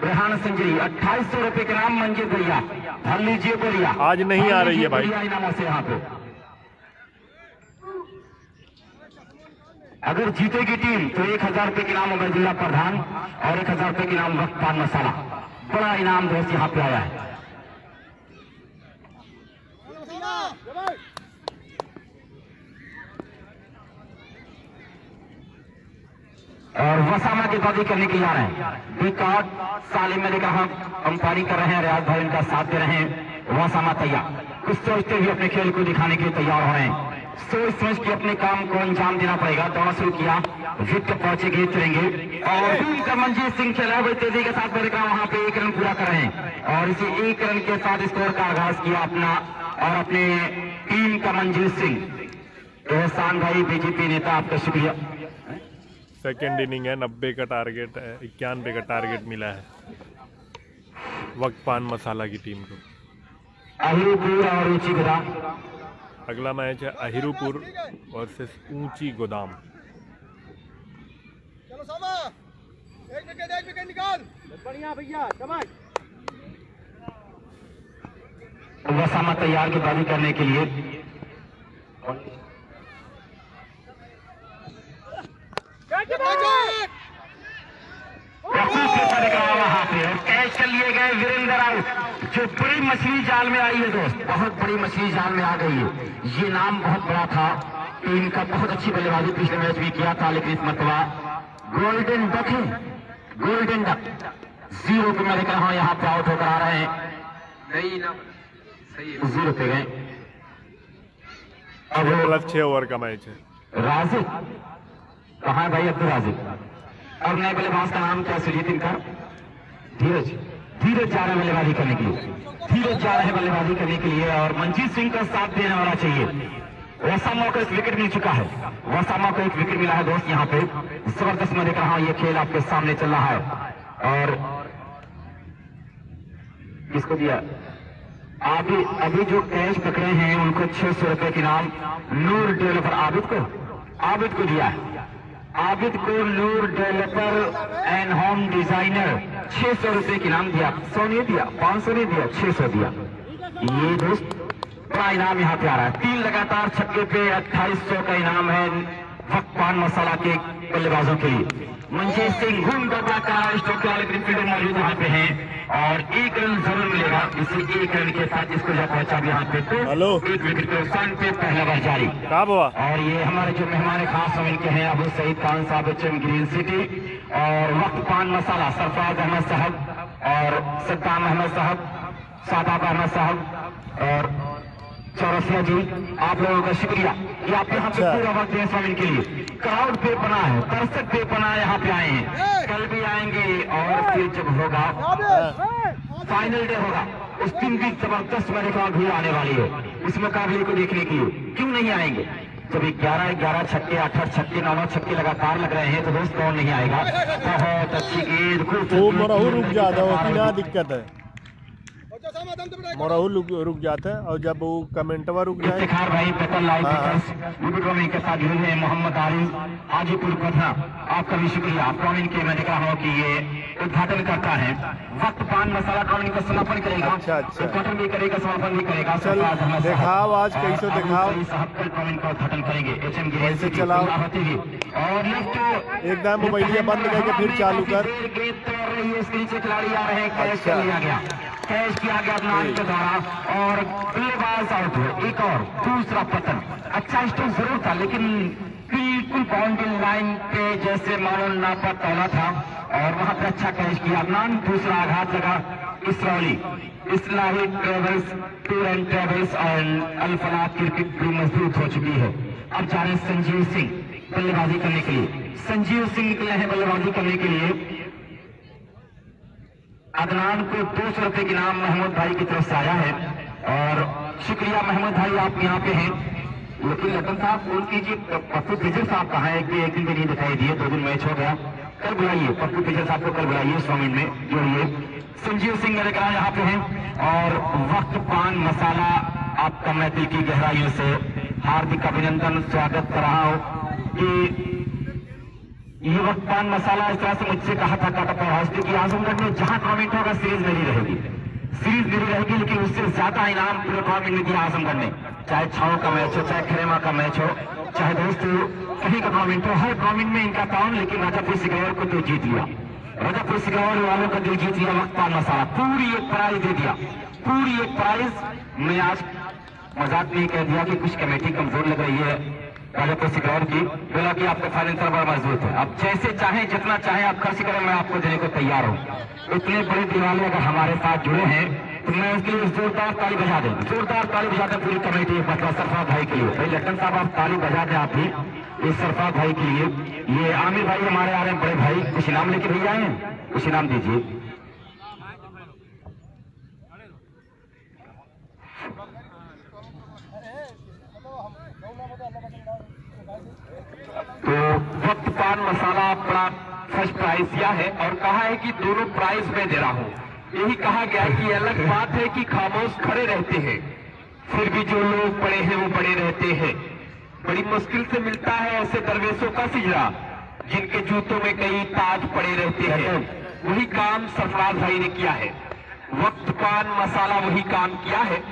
रेहान संजरी। 2800 रुपए के नाम मंजीत भैया, भर लीजिए बोलिया। आज नहीं आ रही है भाई इनामों से यहाँ पे। अगर जीतेगी टीम तो 1000 रुपए के नाम उबैदुल्ला प्रधान और 1000 रुपए के नाम वक्त पान मसाला। बड़ा इनाम दोस्त यहाँ पे आया है। और वसामा की बाजी करने के लिए आ रहे हैं। विकाट सालिम में लेकर हम अंपायरिंग कर रहे हैं, रियाज भाई उनका साथ दे रहे हैं। वसामा तैयार, कुछ सोचते हुए अपने खेल को दिखाने के लिए तैयार हो रहे हैं। सोच समझ के अपने काम को अंजाम देना पड़ेगा। दौड़ा शुरू किया, विकेट पहुंचेंगे, चलेंगे और मंजीत सिंह खेला हुए तेजी के साथ मेरे काम वहां पे 1 रन पूरा कर रहे हैं और इसी 1 रन के साथ स्कोर का आगाज किया अपना और अपने टीम का मंजीत सिंह। एहसान भाई बीजेपी नेता, आपका शुक्रिया। सेकेंड इनिंग है, 90 का टारगेट है, 91 का टारगेट मिला है वक्त पान मसाला की टीम को। अहिरूपुर और ऊंची गोदाम। अगला मैच है अहिरूपुर वर्सेस ऊंची गोदाम। चलो सामा, एक विकेट निकाल। बढ़िया भैया, शाबाश। वसामा तैयार की बाजी करने के लिए। कैच कर लिए गए, वीरेंद्र आउट। जो बड़ी मछली जाल में आई है दोस्त, बहुत बड़ी मछली जाल में आ गई है। ये नाम बहुत बड़ा था टीम का, बहुत अच्छी बल्लेबाजी पिछले मैच भी किया था, लेकिन इस मरतबा गोल्डन डक है, गोल्डन डक 0 पे मैं देख रहा हूं यहाँ पे आउट होकर आ रहे हैं। नहीं ना, सही है, 0 पे गए। अब प्लस 6 ओवर का मैच है। राजिक कहाँ है भाई? अब्दुल राजिक। और नए बल्लेबाज का नाम क्या सुजीत इनका? धीरज। धीरज जा रहे हैं बल्लेबाजी करने के लिए, धीरज जा रहे हैं बल्लेबाजी करने के लिए और मंजीत सिंह का साथ देने वाला चाहिए। वसामा को 1 विकेट मिल चुका है, वसामा को 1 विकेट मिला है दोस्त। यहाँ पे जबरदस्त मैं देख रहा हूं, ये खेल आपके सामने चल रहा है। और किसको दिया? अभी जो कैच पकड़े हैं उनको 600 रुपए के नाम नूर डेवलपर आबिद को दिया है। आबिद को नूर डेवलपर एंड होम डिजाइनर 600 रुपए के नाम दिया। 100 नहीं दिया, 500 नहीं दिया, 600 दिया। ये दोस्त बड़ा इनाम यहाँ पे आ रहा है। 3 लगातार छक्के पे 2800 का इनाम है वक्त पान मसाला के बल्लेबाजों के लिए। मंजीत सिंह घूम डबला का स्टोक वाले मौजूद यहाँ पे हैं और 1 रन जरूर मिलेगा। इसी 1 रन के साथ इसको जब पहुंचा भी यहाँ पे तो हेलो। 1 विकेट के नुकसान पे पहला ओवर जारी। कहाँ हुआ? और ये हमारे जो मेहमान खास हम इनके हैं अबू सईद खान साहब एचएम ग्रीन सिटी और वक्त पान मसाला सरफराज अहमद साहब और सद्दाम अहमद साहब, सादाब अहमद साहब और चौरसिया जी, आप लोगों का शुक्रिया कि आप यहाँ पे पूरा वक्त हैं स्वामी के लिए। क्राउड पे बना है, दर्शक पे बना यहाँ पे आए हैं, कल भी आएंगे और फिर जब होगा फाइनल डे होगा उस दिन भी जबरदस्त मेरे ख्याल भीड़ आने वाली है इस मुकाबले को देखने के लिए। क्यों नहीं आएंगे? जब 11 छक्के 8 छक्के 9 छक्के लगातार लग रहे हैं तो दोस्त कौन नहीं आएगा। बहुत अच्छी गेंद, वो मराहू रुक जाता है, उसकी ना दिक्कत है, बच्चा सामा दम दम मराहू रुक जाता है और जब वो कमेंटवा रुक जाए। इफ्तिखार भाई पेपल लाइव वीडियो के साथ जुड़े हैं मोहम्मद आरिफ हाजीपुर पटना, आपका भी शुक्रिया। आप कौन इनके मैं देख रहा हूँ कि ये उद्घाटन करता है, वक्त पान मसाला कौन इनका समापन करेगा। अच्छा। उद्घाटन भी करेगा, समापन भी करेगा। चल दिखाओ आज कैसे दिखाओ, साहब कल कौन इनका उद्घाटन करेंगे। एचएम कैसे चलाओ और लेफ्ट एकदम मोबाइलिया बंद करके फिर चालू कर। गेंद तोड़ रही है, इसके नीचे खिलाड़ी आ रहे हैं, कैच कर लिया गया, कैच किया गया अदनान के द्वारा और बल्लेबाज आउट हुए। एक और दूसरा पतन, अच्छा स्ट्रोक जरूर था लेकिन बिल्कुल बाउंड्री लाइन पे जैसे मानो नापा तौला था और वहां पे अच्छा कैच किया अदनान। दूसरा आघात लगा Israuli इस्लाही travels tour and travels और अल-फलाह क्रिकेट भी मजबूत हो चुकी है। अब जा रहे संजीव सिंह बल्लेबाजी करने के लिए। संजीव सिंह निकले हैं बल्लेबाजी करने के लिए। अदनान को 200 रुपए के नाम महमूद भाई की तरफ से आया है और शुक्रिया महमूद भाई, आप यहाँ पे हैं। लेकिन लखन साहब फोन कीजिए, पप्पू पिजर साहब कहा है कि एक दिन भी नहीं दिखाई दिए, 2 दिन मैच हो गया, कल बुलाइए पप्पू पिजर साहब को, कल बुलाइए 100 मिनट में जोड़िए। संजीव सिंह मेरे कहा यहाँ पे हैं और वक्त पान मसाला आपका मैं दिल की गहराइयों से हार्दिक अभिनंदन स्वागत कर रहा हूँ कि ये वक्त पान मसाला इस तरह से मुझसे कहा था काटा हॉस्पिटल की आजमगढ़ में जहां टूर्नामेंट होगा सीरीज मेरी रहेगी, सीरीज मेरी रहेगी, लेकिन उससे ज्यादा इनाम पूरे टूर्नामेंट में दिया आजमगढ़ ने, चाहे छाओ का मैच हो, चाहे खरेमा का मैच हो, चाहे दोस्तों कहीं का टूर्नामेंट हो, हर टूर्नामेंट में इनका ताउन। लेकिन राजापुर सिगरौर को दिल जीत लिया, राजापुर सिगरौर वालों का दिल जीत लिया वक्त पान मसाला, पूरी एक प्राइज दे दिया, पूरी एक प्राइज। मैं आज मजाक नहीं कह दिया कि कुछ कमेटी कमजोर लग रही है राजापुर सिगरौर की, बोला कि आपका फाइनेंशियल बड़ा मजबूत है, आप जैसे चाहें जितना चाहें आप खर्च करें, मैं आपको देने को तैयार हूँ। इतने बड़े दिवाले अगर हमारे साथ जुड़े हैं तो मैं उसके लिए जोरदार ताली बजा दें, जोरदार ताली बजा दें पूरी कमेटी मतलब सरफराज भाई के लिए। भाई लखन साहब आप ताली बजा दें आप भी इस सरफराज भाई के लिए। ये आमिर भाई हमारे आ रहे हैं, बड़े भाई कुछ इनाम लेके भैया आए हैं, कुछ इनाम दीजिए। तो वक्त पान मसाला अपना फर्स्ट प्राइज दिया है और कहा है कि दोनों प्राइज मैं दे रहा हूँ। यही कहा गया कि अलग बात है कि खामोश खड़े रहते हैं, फिर भी जो लोग पड़े हैं वो पड़े रहते हैं। बड़ी मुश्किल से मिलता है ऐसे दरवेशों का सिजरा जिनके जूतों में कई ताज पड़े रहते हैं। वही काम सरफराज भाई ने किया है, वक्त पान मसाला वही काम किया है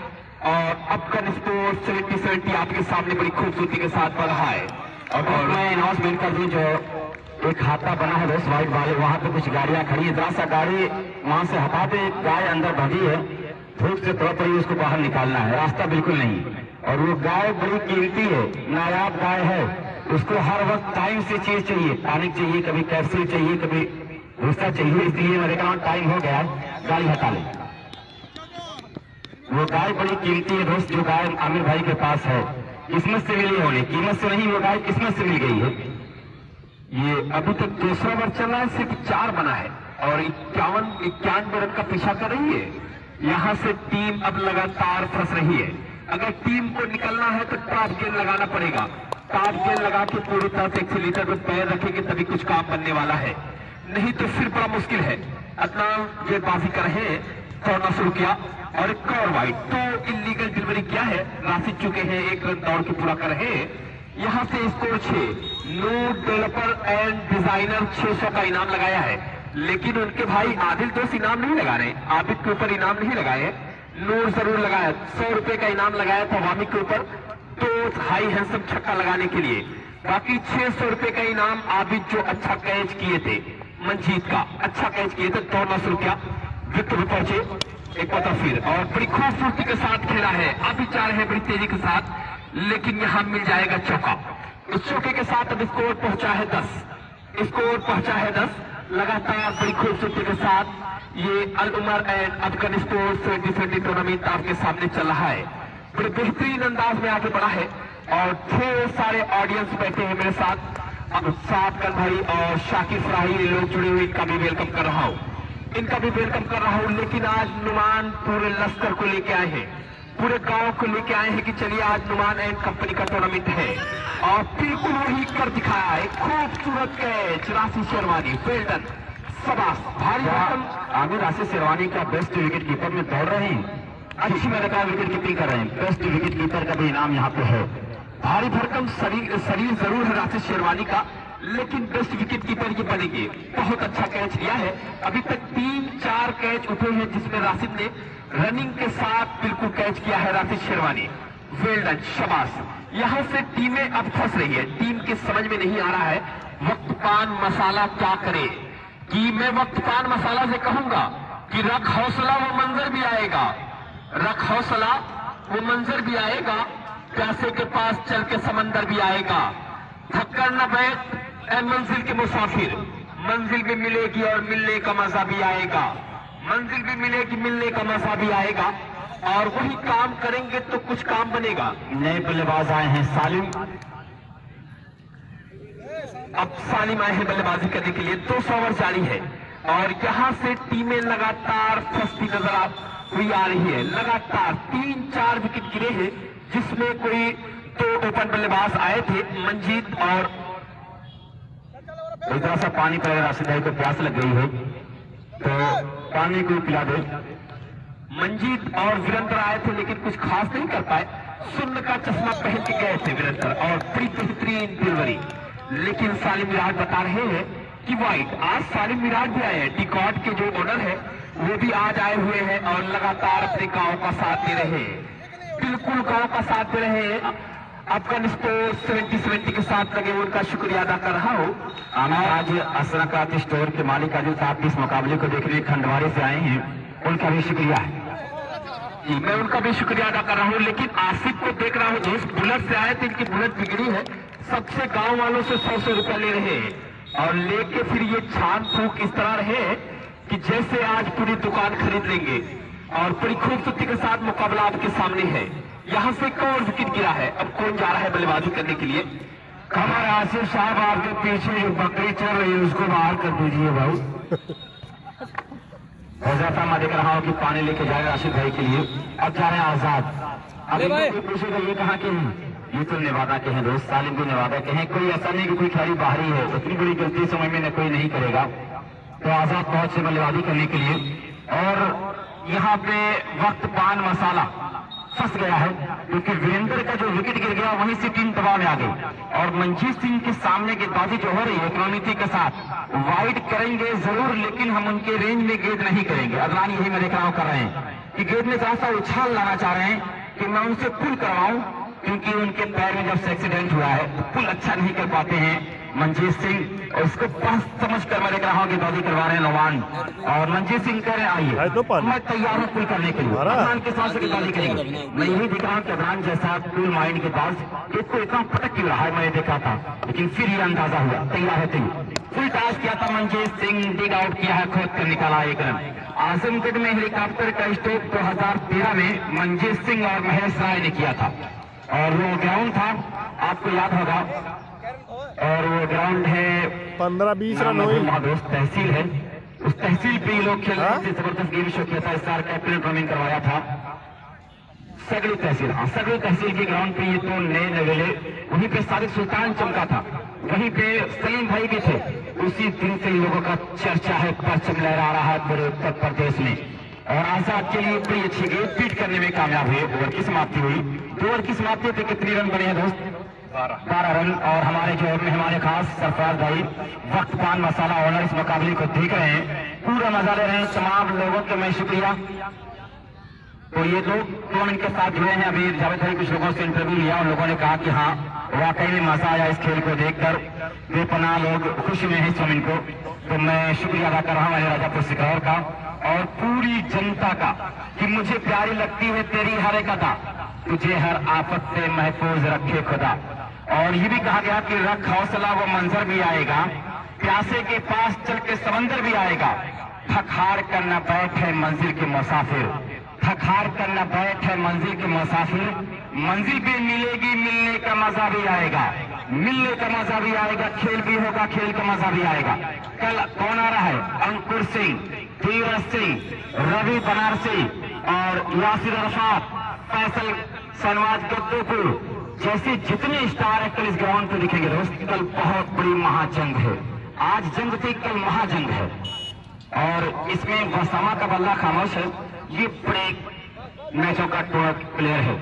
और अब का स्कोर 70-70 आपके सामने बड़ी खूबसूरती के साथ बढ़ रहा है। और मैं अनाउंसमेंट कर दूं, जो एक हाथा बना है दोस्त वाइट वाले, वहां पे कुछ गाड़ियां खड़ी है, जरा सा गाड़ी वहां से हटा दे, गाय अंदर बंधी है, धूप से थोड़ा पड़ी उसको बाहर निकालना है, रास्ता बिल्कुल नहीं। और वो गाय बड़ी कीमती है, नायाब गाय है, उसको हर वक्त टाइम से चीज चाहिए, टॉनिक चाहिए, कभी कैप्सूल चाहिए, कभी भूसा चाहिए, इसलिए मेरे ख्याल टाइम हो गया, गाड़ी हटा ले। वो गाय बड़ी कीमती है दोस्त, जो गाय आमिर भाई के पास है, किस्मत से मिली होने, कीमत से नहीं, वो गाय किस्मत से मिल गई है। ये अभी तक 200 ओवर चल रहा है, सिर्फ 4 बना है और 91 रन का पीछा कर रही है। यहाँ से टीम अब लगातार फंस रही है। अगर टीम को निकलना है तो टॉप गेंद लगाना पड़ेगा, टॉप गेंद लगा के पूरी तरह से एक्सीलेटर पर पैर रखेंगे तभी कुछ काम बनने वाला है, नहीं तो फिर बड़ा मुश्किल है। अदनान गेंदबाजी कर रहे हैं, दौड़ना शुरू किया और एक और वाइड, तो इलीगल डिलीवरी किया है, राशि चुके हैं, 1 रन दौड़ के पूरा कर रहे हैं। यहाँ से score 6, no developer and designer 600 का इनाम लगाया है, लेकिन उनके भाई आदिल दोस्त इनाम नहीं लगा रहे, आबिद के ऊपर इनाम नहीं लगाए, नूर जरूर लगाया, 100 रुपए का इनाम लगाया था वामी के ऊपर, तो हाई हैंडसम छक्का लगाने के लिए, बाकी 600 रुपए का इनाम आबिद जो अच्छा कैच किए थे, मंजीत का अच्छा कैच किए थे, 2 रुपया विकेट भी पहुंचे एक बार फिर, और बड़ी खूबसूरती के साथ खेला है। अभी जा रहे हैं बड़ी तेजी के साथ, लेकिन यहां मिल जाएगा चौका। इस चौके के साथ अब स्कोर पहुंचा है 10। लगातार बड़ी खूबसूरती के साथ ये Al Umar and Afghan sports 2020 tournament आपके सामने चल रहा है। बड़े बेहतरीन अंदाज में आगे बढ़ा है और ढेर सारे ऑडियंस बैठे हैं मेरे साथ। अब सादकन भाई और शाकिर फराही लोग जुड़े हुए, इनका भी वेलकम कर रहा हूं। लेकिन आज नुमान पूरे लश्कर को लेके आए हैं, पूरे गांव को लेके आए हैं कि चलिए आज नुमान एंड कंपनी का टूर्नामेंट है, और बिल्कुल वही कर दिखाया है। खूबसूरत कैच राशि शेरवानी, वेल डन, शाबाश। भारी भरकम आगे राशि शेरवानी का बेस्ट विकेट कीपर में दौड़ रहे हैं, अच्छी मेरे विकेट कीपिंग कर रहे हैं। बेस्ट विकेट कीपर का भी इनाम यहाँ पे है। भारी भरकम शरीर जरूर है राशि शेरवानी का, लेकिन बेस्ट विकेट कीपर ये बनेंगे। बहुत अच्छा कैच लिया है। अभी तक 3-4 कैच उठे हैं जिसमें राशिद ने रनिंग के साथ बिल्कुल कैच किया है राशिद शेरवानी, वेल डन, शाबाश। यहां से टीमें अब फंस रही है, टीम के समझ में नहीं आ रहा है वक्त पान मसाला क्या करे। कि मैं वक्त पान मसाला से कहूंगा कि रख हौसला वो मंजर भी आएगा, रख हौसला वो मंजर भी आएगा, प्यासे के पास चल के समंदर भी आएगा। थककर न बैठ ऐ मंजिल के मुसाफिर, मंजिल भी मिलेगी और मिलने का मजा भी आएगा, मंजिल भी मिलेगी, मिलने का मजा भी आएगा। और वही काम करेंगे तो कुछ काम बनेगा। नए बल्लेबाज आए हैं सालिम, अब सालिम आए हैं बल्लेबाजी करने के लिए। 200 ओवर जारी है और यहां से टीमें लगातार फंसती नजर हुई आ रही है। लगातार 3-4 विकेट गिरे हैं, जिसमें कोई 2 ओपन बल्लेबाज आए थे, मंजीत और इतना सा पानी पड़ेगा। राशिद भाई को प्यास लग गई है तो पानी को पिला दो। मंजीत और वीरेंद्र आए थे लेकिन कुछ खास नहीं कर पाए। सुन्न का चश्मा पहन के गए थे वीरेंद्र और बड़ी बेहतरीन डिलीवरी, लेकिन सालिम विराट बता रहे हैं कि वाइट। आज सालिम विराट भी आए हैं, टिकॉट के जो ओनर है वो भी आज आए हुए हैं और लगातार अपने गांव का साथ दे रहे हैं, बिल्कुल गांव का साथ दे रहे हैं। अफगान स्पोर्ट्स 70-70 के साथ लगे, उनका शुक्रिया अदा कर रहा हूँ। आज असराकात स्टोर के मालिक आदिल साहब इस मुकाबले को देखने खंडवारी से आए हैं, उनका भी शुक्रिया है जी, मैं उनका भी शुक्रिया अदा कर रहा हूँ। लेकिन आसिफ को देख रहा हूँ दोस्त, बुलेट से आए थे, इनकी बुलेट बिगड़ी है, सबसे गांव वालों से 100 रुपया ले रहे हैं और लेके फिर ये छान फूक इस तरह रहे कि जैसे आज पूरी दुकान खरीद लेंगे। और बड़ी खूबसूरती के साथ मुकाबला आपके सामने है। यहाँ से कौन विकेट गिरा है, अब कौन जा रहा है बल्लेबाजी करने के लिए? हमारे आसिफ साहब आपके पीछे जो बकरी चल रही है उसको बाहर कर दीजिए भाई। मैं देख रहा हूँ कि पानी लेके जाए राशिद भाई के लिए। अब जा रहे हैं आजाद। अभी कोई पूछेगा ये कहाँ के हैं, ये तो नेवादा के हैं दोस्त, सालिम भी नेवादा के हैं। कोई ऐसा नहीं कि कोई खिलाड़ी बाहरी है, उतनी बड़ी गलती समय में कोई नहीं करेगा। तो आजाद पहुंच से बल्लेबाजी करने के लिए और यहाँ पे वक्त पान मसाला फंस गया है क्योंकि वीरेंद्र का जो विकेट गिर गया वहीं से टीम दबाव में आ गई और मंजीत सिंह के सामने गेंदबाजी जो हो रही है रणनीति के साथ वाइड करेंगे जरूर, लेकिन हम उनके रेंज में गेंद नहीं करेंगे। अदलानी यही मैं देख रहा हूं कर रहे हैं कि गेंद में थोड़ा सा उछाल लाना चाह रहे हैं कि मैं उनसे पुल करवाऊं, क्योंकि उनके पैर में जब से एक्सीडेंट हुआ है तो पुल अच्छा नहीं कर पाते हैं मंजीत सिंह। और उसको पास समझ कर मैं देख रहा हूँ कि गेंदबाजी करवा रहे हैं नौवान और मंजीत सिंह कह रहे हैं आइए मैं तैयार हूँ पुल करने के लिए। अदनान के साथ गेंदबाजी करेंगे। मैं यही दिख रहा हूँ कि अदनान जैसा पुल माइंड के पास इसको इतना पटक क्यों रहा है मैंने देखा था, लेकिन फिर ये अंदाजा हुआ तैयार है तैयार। फुल टॉस किया था मंजीत सिंह, डिग आउट किया है, खोद कर निकाला एक रन। आजमगढ़ में हेलीकॉप्टर का स्टॉप 2013 में मंजीत सिंह और महेश राय ने किया था और वो ग्राउंड था आपको याद होगा, और वो ग्राउंड है 15-20 रन हुई दोस्त तहसील है, उस तहसील पे ये लोग खेल रहे थे। जबरदस्त गेम शो किया था, स्टार कैप्टन टूर्नामेंट करवाया था सगड़ी तहसील। हाँ सगड़ी तहसील के ग्राउंड पे ये तो नए नवेले, वहीं पे सादिक सुल्तान चमका था, वहीं पे सलीम भाई भी थे। उसी दिन से लोगों का चर्चा है, परचम लहरा रहा है पूरे उत्तर प्रदेश में। और आजाद के लिए बड़ी अच्छी गेंद पीट करने में कामयाब हुए। ओवर की समाप्ति हुई, 2 ओवर की समाप्ति पे कितने रन बने हैं दोस्त? 12 रन। और हमारे जो मेहमान खास सरफराज भाई वक्त पान मसाला ओनर इस मुकाबले को देख रहे हैं, पूरा मजा ले रहे हैं। तमाम लोगों के मैं शुक्रिया। तो ये लोग टूर्नामेंट के साथ जुड़े हैं। अभी जावेद भाई कुछ लोगों से इंटरव्यू लिया, उन लोगों ने कहा कि हाँ वाकई में मजा आया इस खेल को देखकर, बेपनाह लोग खुश हुए हैं इस टूर्नामेंट को। तो मैं शुक्रिया अदा कर रहा हूँ राजापुर सिकरौर का और पूरी जनता का कि मुझे प्यारी लगती है तेरी हर एक अदा, तुझे हर आफत से महफूज रखे खुदा। और ये भी कहा गया कि रख हौसला वो मंजर भी आएगा, प्यासे के पास चल के समंदर भी आएगा। थक हार कर न बैठे मंजिल के मुसाफिर, थक हार कर न बैठे मंजिल के मुसाफिर, मंजिल भी मिलेगी, मिलने का मजा भी आएगा, मिलने का मजा भी आएगा, खेल भी होगा, खेल का मजा भी आएगा। कल कौन आ रहा है? अंकुर सिंह, धीरज सिंह, रवि बनारसी और यासिर अरफात, फैसल शहनवाज गद्दूपुर जैसे जितने स्टार है कल इस ग्राउंड पे दिखेंगे दोस्त। कल बहुत बड़ी महाजंग है, आज जंग थी, कल महाजंग है। और इसमें वसामा का बल्ला खामोश है, ये बड़े मैचों का टॉप प्लेयर है,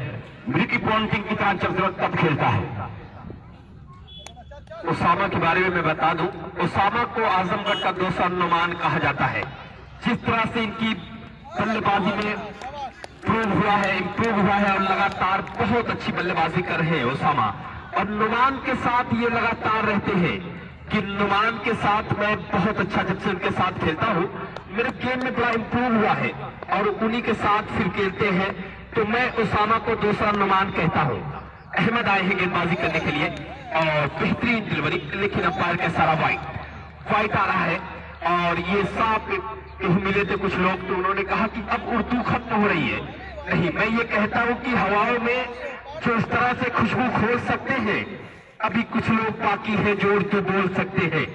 ब्रिकी पॉन्टिंग की तरह जब जरूरत तब खेलता है। उसामा के बारे में मैं बता दूं, उसामा को आजमगढ़ का दूसरा नुमान कहा जाता है। जिस तरह से इनकी बल्लेबाजी में इम्प्रूव हुआ है और लगातार बहुत अच्छी बल्लेबाजी कर रहे हैं उसामा। और नुमान के साथ ये लगातार रहते हैं कि नुमान के साथ मैं बहुत अच्छा जब से उनके साथ खेलता हूँ, मेरे गेम में बड़ा इम्प्रूव हुआ है और उन्हीं के साथ फिर खेलते हैं, तो मैं उसामा को दूसरा नुमान कहता हूँ। अहमद आए हैं गेंदबाजी करने के लिए और बेहतरीन डिलीवरी, लेकिन अंपायर का सारा वाइट आ रहा है। और ये साफ कहीं मिले थे कुछ लोग, तो उन्होंने कहा कि अब उर्दू खत्म हो रही है। नहीं, मैं ये कहता हूं कि हवाओं में जो इस तरह से खुशबू खोल सकते हैं, अभी कुछ लोग बाकी है जो उर्दू बोल सकते हैं,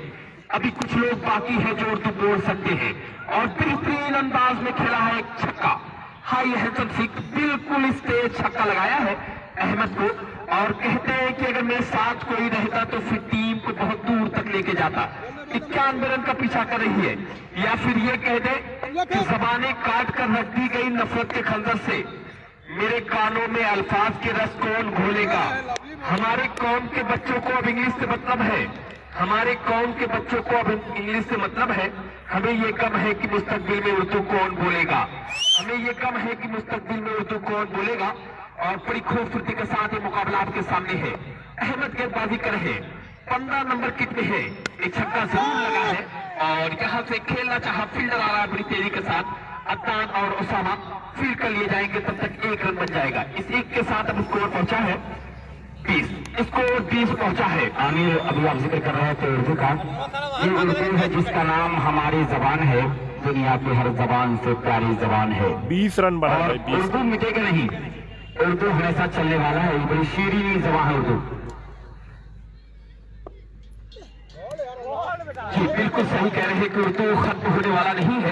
अभी कुछ लोग बाकी है जो उर्दू बोल सकते हैं। और बेहतरीन अंदाज में खेला है एक छक्का, हाई हैंडसम सिख, बिल्कुल इस तेज छक्का लगाया है अहमद को। और कहते हैं कि अगर मेरे साथ कोई रहता तो फिर टीम को बहुत दूर तक लेके जाता। 91 रन का पीछा कर रही है, या फिर ये कह दे कि ज़बानें काट कर रख दी गई नफरत के खंजर से, मेरे कानों में अल्फाज के रस कौन घोलेगा। हमारे कौम के बच्चों को अब इंग्लिश से मतलब है, हमारे कौम के बच्चों को अब इंग्लिश से मतलब है। हमें ये कम है कि मुस्तकबिल में उर्दू कौन बोलेगा, हमें ये कम है कि मुस्तकबिल में उर्दू कौन बोलेगा। और बड़ी खूबसूरती के साथ ये मुकाबला आपके सामने है। अहमद गेंदबाजी कर रहे, 15 नंबर किट में है, एक छक्का जरूर लगा है और यहाँ से खेलना चाहा, फील्डर आ रहा है बड़ी तेजी के साथ। अदनान और उसामा फील्ड कर लिए जाएंगे, तब तक 1 रन बन जाएगा। इस 1 के साथ अब स्कोर पहुंचा है 20, स्कोर 20 पहुंचा है। आमिर, अभी आप जिक्र कर रहे थे उर्दू का, ये उर्दू है जिसका नाम हमारी जबान है, दुनिया की हर जबान से प्यारी जबान है। 20 रन बना है, 20। उर्दू मिटेगा नहीं, उर्दू हमेशा चलने वाला है, ये बड़ी शीरीन जबान है उर्दू। जी बिल्कुल सही कह रहे हैं कि उर्दू खत्म होने वाला नहीं है,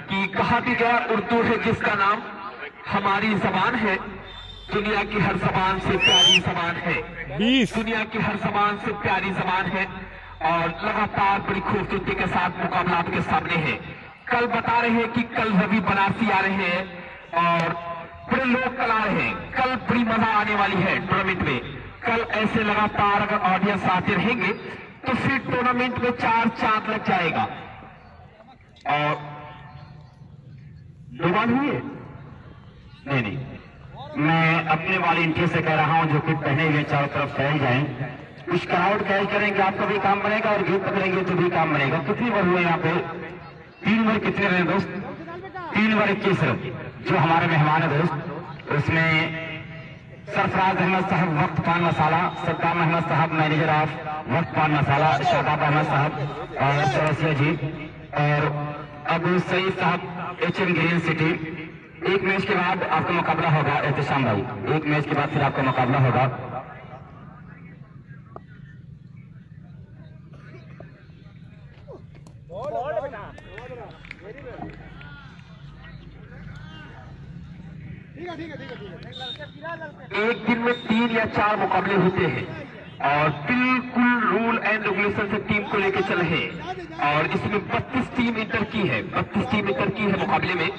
कि कहा भी गया उर्दू है जिसका नाम हमारी जबान है, दुनिया की हर जबान से प्यारी जबान है, 20 दुनिया की हर जबान से प्यारी जबान है। और लगातार बड़ी खूबसूरती के साथ मुकाबला आपके सामने है। कल बता रहे हैं कि कल रवि बनारसी आ रहे हैं और बड़े लोग कल आ रहे हैं। कल बड़ी मजा आने वाली है टूर्नामेंट में। कल ऐसे लगातार अगर ऑडियंस आते रहेंगे तो फिर टूर्नामेंट में 4 चांद लग जाएगा। और 2 बार हुई है? नहीं, मैं अपने वॉलंटियर से कह रहा हूं जो कि पहने हुए चारों तरफ फैल जाएं, कुछ क्राउड कैच करेंगे, आपका भी काम बनेगा और गीत पकड़ेंगे तो भी काम बनेगा। कितनी बार हुए यहाँ पे? 3 ओवर कितने रहे दोस्त? 3 ओवर 21 रन। जो हमारे मेहमान है दोस्त, उसमें सरफराज अहमद साहब वक्त पान मसाला, सद्दाम अहमद साहब मैनेजर ऑफ वक्त पान मसाला, शादाब अहमद साहब और चौरसिया जी, और अबू सईद साहब HM ग्रीन सिटी। एक मैच के बाद आपका मुकाबला होगा एहतशाम भाई, एक मैच के बाद फिर आपका मुकाबला होगा। एक दिन में 3 या 4 मुकाबले होते हैं और बिल्कुल रूल एंड रेगुलेशन से टीम को लेकर चल रहे हैं। और इसमें 32 टीम इंटर की है, 32 टीम इंटर की है मुकाबले में,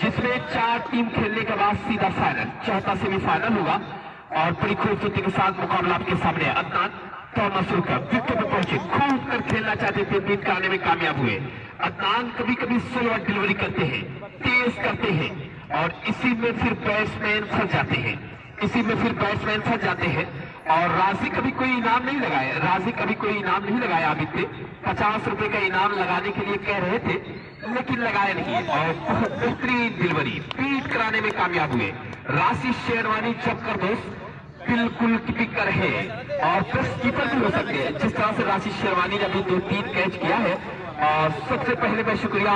जिसमें 4 टीम खेलने के बाद सीधा फाइनल, चौथा सेमीफाइनल होगा। और बड़ी खूबसूरती के साथ मुकाबला आपके सामने है। अदनान तोड़ना शुरू कर, विकेट पर पहुंचे, खूब कर खेलना चाहते थे, बीट कराने में कामयाब हुए। अदनान कभी कभी स्लो डिलीवरी करते हैं, तेज करते हैं और इसी में फिर बैट्समैन फंस जाते हैं, इसी में फिर बैट्समैन फंस जाते हैं। और राजी कभी कोई इनाम नहीं लगाया, राजी कभी कोई इनाम नहीं लगाया आबिद पे। 50 रुपए का इनाम लगाने के लिए कह रहे थे, लेकिन लगाए नहीं और बहुत बेहतरीन डिलीवरी, पीट कराने में कामयाब हुए। राशि शेरवानी चक्कर दोस्त बिल्कुल कीपर है और प्लस कीपर भी हो सकते हैं, जिस तरह से राशि शेरवानी ने अभी 2-3 कैच किया है। और सबसे पहले मैं शुक्रिया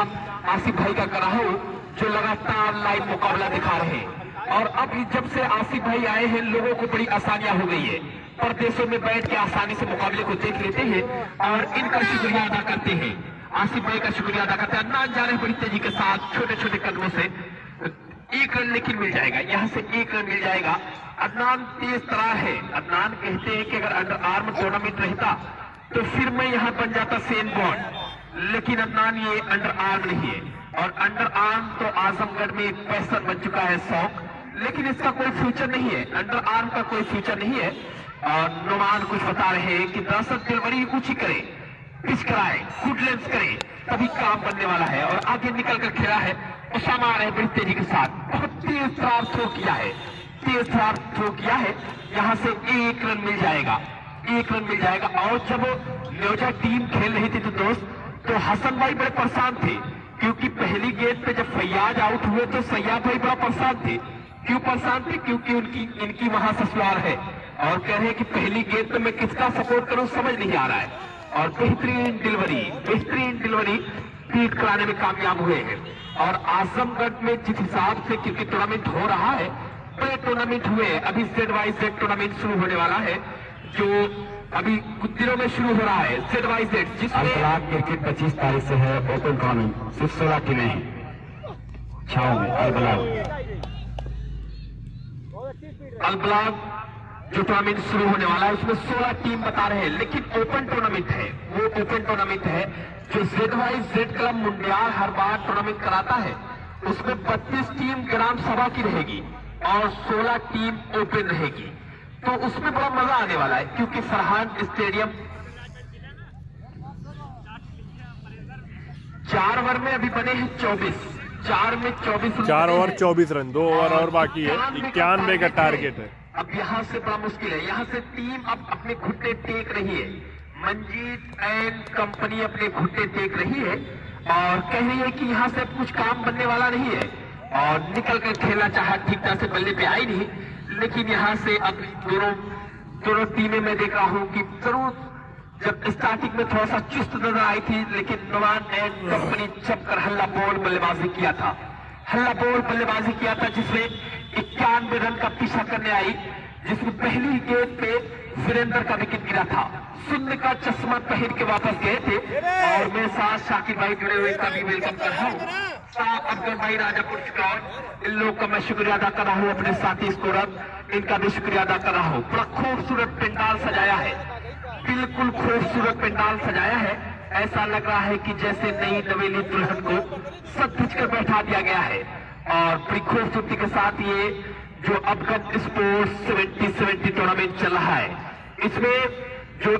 आसिफ भाई का कर रहा हूँ, जो लगातार लाइव मुकाबला दिखा रहे हैं। और अब जब से आसिफ भाई आए हैं, लोगों को बड़ी आसानियां हो गई है, परदेशों में बैठ के आसानी से मुकाबले को देख लेते हैं और इनका शुक्रिया अदा करते हैं। आसिफ भाई का शुक्रिया अदा करते हैं। अदनान जा रहे बड़ी तेजी के साथ छोटे छोटे कदमों से, 1 रन लेकिन मिल जाएगा, यहाँ से 1 रन मिल जाएगा। अदनान तेज तरह है। अदनान कहते हैं कि अगर अंडर आर्म टूर्नामेंट रहता तो फिर मैं यहाँ बन जाता सेन बॉन्ड, लेकिन अदनान ये अंडर आर्म नहीं है। और अंडर आर्म तो आजमगढ़ में पैसन बन चुका है शौक, लेकिन इसका कोई फ्यूचर नहीं है, अंडर आर्म का कोई फ्यूचर नहीं है। और नुमान कुछ बता रहे हैं कि दरअसल डिलीवरी ऊंची करे, पिच कराए, गुड लेंस करे, तभी काम बनने वाला है। और आगे निकल कर खेला है, उसामा आ रहे बड़ी तेजी के साथ, बहुत तेज थ्रार थ्रो किया है, तेज थ्रार थ्रो किया है। यहाँ से 1 रन मिल जाएगा, 1 रन मिल जाएगा। और जब न्योजा टीम खेल रही थी तो दोस्त, तो हसन भाई बड़े परेशान थे, क्योंकि पहली गेंद पे जब फैयाज आउट हुए तो सैयाद भाई बड़ा परेशान थे। क्यों परेशान थे? क्योंकि इनकी वहां ससुराल है और कह रहे हैं कि पहली गेंद पे मैं किसका सपोर्ट करूं समझ नहीं आ रहा है। और बेहतरीन डिलीवरी पीट कराने में कामयाब हुए हैं। और आजमगढ़ में जिस हिसाब से क्रिकेट टूर्नामेंट हो रहा है, बड़े टूर्नामेंट हुए, अभी Z-YZ टूर्नामेंट शुरू होने वाला है, जो अभी कुछ दिनों में शुरू हो रहा है, Z-YZ, जिसमें क्रिकेट 25 तारीख से है। ओपन टूर्नामेंट सिर्फ 16 टीमें हैं छाव में। अलबलाग जो टूर्नामेंट शुरू होने वाला है, उसमें 16 टीम बता रहे हैं, लेकिन ओपन टूर्नामेंट है, वो ओपन टूर्नामेंट है जो Z-YZ क्लब मुंडियाल हर बार टूर्नामेंट कराता है। उसमें 32 टीम ग्राम सभा की रहेगी और 16 टीम ओपन रहेगी, तो उसमें बड़ा मजा आने वाला है, क्योंकि फरहान स्टेडियम 4 ओवर में अभी बने हैं 24, 4 में 24, 4 ओवर 24 रन, 2 ओवर और बाकी है, 91 का टारगेट है। अब यहाँ से बड़ा मुश्किल है, यहाँ से टीम अब अपने घुटने टेक रही है, मंजीत एंड कंपनी अपने घुटने टेक रही है और कह रही है कि यहाँ से कुछ काम बनने वाला नहीं है। और निकल कर खेलना चाहा, ठीक तरह से बल्ले पे आई नहीं, लेकिन यहाँ से अब दोनों टीमें मैं देख रहा हूँ कि जरूर जब स्टार्टिंग में थोड़ा सा चुस्त नजर आई थी, लेकिन नुमान एंड कंपनी जमकर हल्ला बोल बल्लेबाजी किया था, जिसमें 91 रन का पीछा करने आई, जिसमें पहली गेंद पे वीरेंद्र का विकेट गिरा था। शून्य का चश्मा पहन के वापस गए थे। और मेरे साथ शाकिर भाई जुड़े हुए, इनका भी वेलकम कर रहा हूँ। अफजल भाई राजापुर स्कोर, इन लोगों का मैं शुक्रिया अदा कर रहा हूँ, अपने साथी स्कोरर, इनका भी शुक्रिया अदा कर रहा हूँ। बड़ा खूबसूरत पंडाल सजाया है, बिल्कुल खूबसूरत पंडाल सजाया है, ऐसा लग रहा है कि जैसे नई नवेली दुल्हन को सच कर बैठा दिया गया है। और बड़ी खूबसूरती के साथ ये जो अफगान स्पोर्ट्स 70 टूर्नामेंट चल रहा है, इसमें जो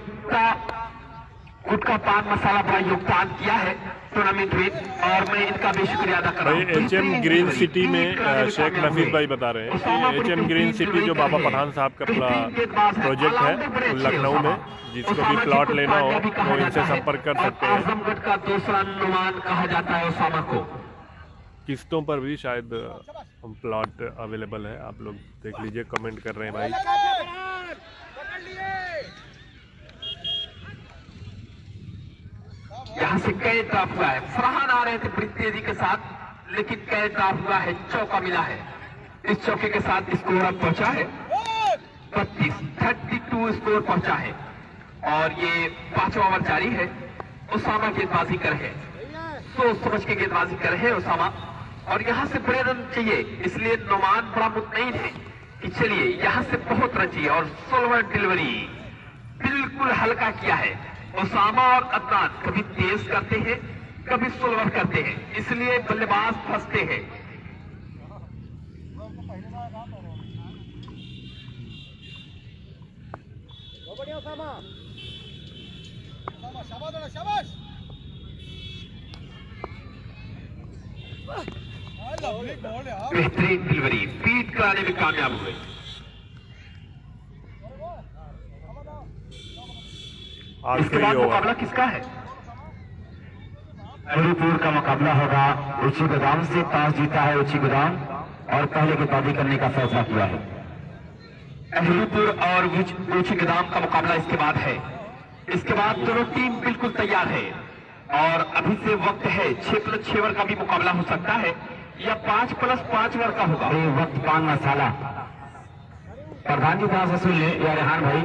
गुटका पान मसाला बड़ा योगदान किया है टूर्नामेंट में, और मैं इनका भी शुक्रिया अदा कर रहा हूँ। HM ग्रीन सिटी में शेख नफीस भाई बता रहे हैं कि HM ग्रीन सिटी जो बाबा पठान साहब का प्रोजेक्ट है लखनऊ में, जिसको भी प्लॉट लेना हो वो इनसे संपर्क कर सकते हैं। आजमगढ़ का दूसरा नुमान कहा जाता है उसामा को। किस्तों पर भी शायद प्लॉट अवेलेबल है, आप लोग देख लीजिए, कमेंट कर रहे हैं भाई। यहाँ से कैच ड्रॉप हुआ है, फरहान आ रहे थे बड़ी तेजी के साथ, लेकिन कैच ड्रॉप हुआ है, चौका मिला है। इस चौके के साथ स्कोर अब पहुंचा है 32 स्कोर पहुंचा है। और ये 5वां ओवर जारी है। उसामा गेंदबाजी कर है, सोच समझ के गेंदबाजी कर है उसामा, और यहाँ से बड़े रन चाहिए, इसलिए नुमान बड़ा मुतमईन है कि चलिए यहाँ से बहुत रन चाहिए। और 16 डिलीवरी बिल्कुल हल्का किया है उसामा और अदनान, कभी तेज करते हैं कभी सोलवर करते हैं, इसलिए बल्लेबाज फंसते हैं। बेहतरीन डिलीवरी, पीट कराने में कामयाब हुए। इसके बाद मुकाबला किसका है? हरिपुर का मुकाबला होगा ऊंची गोदाम से। टॉस जीता है ऊंची गोदाम और पहले गेंदबाजी करने का फैसला किया है। हरिपुर और ऊंची गोदाम का मुकाबला इसके बाद है। इसके बाद दोनों टीम बिल्कुल तैयार है और अभी से वक्त है 6+6 ओवर का भी मुकाबला हो सकता है या 5+5 ओवर का होगा। ये वक्त पान मसाला प्रधान जी कहाँ से सुन ले या रेहान भाई,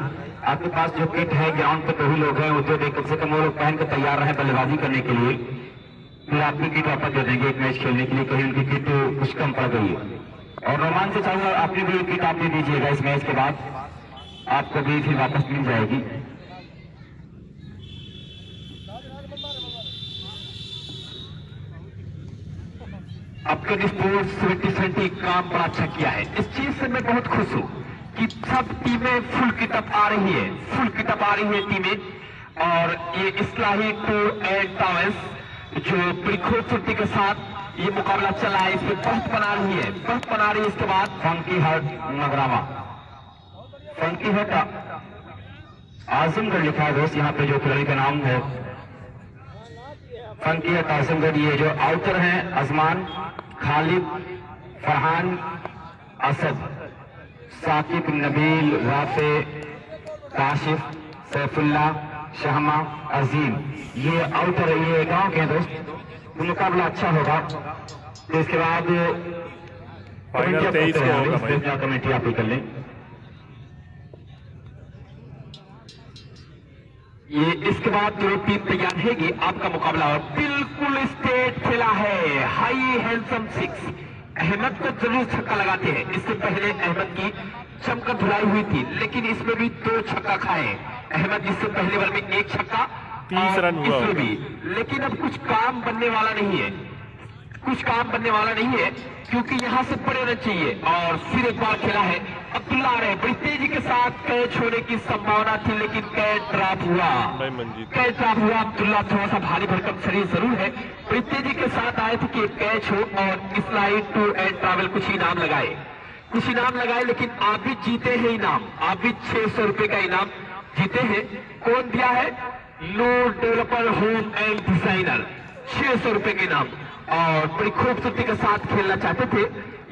आपके पास जो किट है ग्राउंड पे 2 ही लोग हैं, वो जो कम से कम वो लोग पहन के तैयार रहे बल्लेबाजी करने के लिए, फिर आपकी किट वापस दे देंगे एक मैच खेलने के लिए। कहीं उनकी किट कुछ कम पड़ गई है। और रोमान से चाहूंगा अपनी भी किट आप दे दीजिएगा, इस मैच के बाद आपको भी फिर वापस मिल जाएगी। आपके स्पोर्ट्स 70 काम बड़ा अच्छा किया है। इस चीज से मैं बहुत खुश हूँ कि सब टीमें फुल किटअप आ रही है, फुल किटअप आ रही है टीमें। और ये इस्लाही टूर एंड ट्रैवल्स जो बड़ी खूबसूरती के साथ ये मुकाबला चला है, इसमें बहुत बना रही है, बहुत बना रही है। इसके बाद फंकी हट नगरावा, फंकी हट आजमगढ़ लिखा है दोस्त यहाँ पे जो खिलाड़ी का नाम है फंकी हट आजमगढ़। ये जो आउटर हैं अजमान, खालिद, फरहान, असद, साकिब, नबील, राफे, काशिफ, सैफुल्ला, शहमा, अजीम, ये आउटर है, ये गांव के हैं दोस्त। मुकाबला अच्छा होगा। तो इसके बाद फाइनल 23 को होगा भाई। कमेटी आप ही कर लें। ये इसके बाद जो टीम तैयार रहेगी आपका मुकाबला और बिल्कुल स्टेट खेला है। हाई हैंडसम 6 अहमद को जरूर छक्का लगाते हैं। इससे पहले अहमद की चमकत धुलाई हुई थी, लेकिन इसमें भी 2 छक्का खाए अहमद। इससे पहले ओवर में 1 छक्का, 30 रन हुआ इसमें भी। लेकिन अब कुछ काम बनने वाला नहीं है, कुछ काम बनने वाला नहीं है, क्योंकि यहां से बड़े रन चाहिए। और फिर एक बार खेला है अब्दुल्ला रहे, बड़ी तेजी के साथ कैच होने की संभावना थी, लेकिन कैच ड्रॉप हुआ, कैच ड्रॉप हुआ। अब्दुल्ला थोड़ा सा भारी भरकम शरीर जरूर है, बड़ी तेजी के साथ आए थे कि कैच हो और इस्लाही टूर एंड ट्रैवल कुछ इनाम लगाए, कुछ इनाम लगाए। लेकिन आप भी जीते हैं इनाम, आप भी 600 रुपए का इनाम जीते हैं। कौन दिया है? लो डेवलपर होम एंड डिजाइनर, 600 रुपए के इनाम। और बड़ी खूबसूरती के साथ खेलना चाहते थे।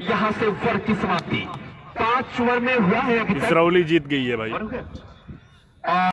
यहां से ओवर की समाप्ति 5 ओवर में हुआ है अभी तक। इसरौली जीत गई है भाई।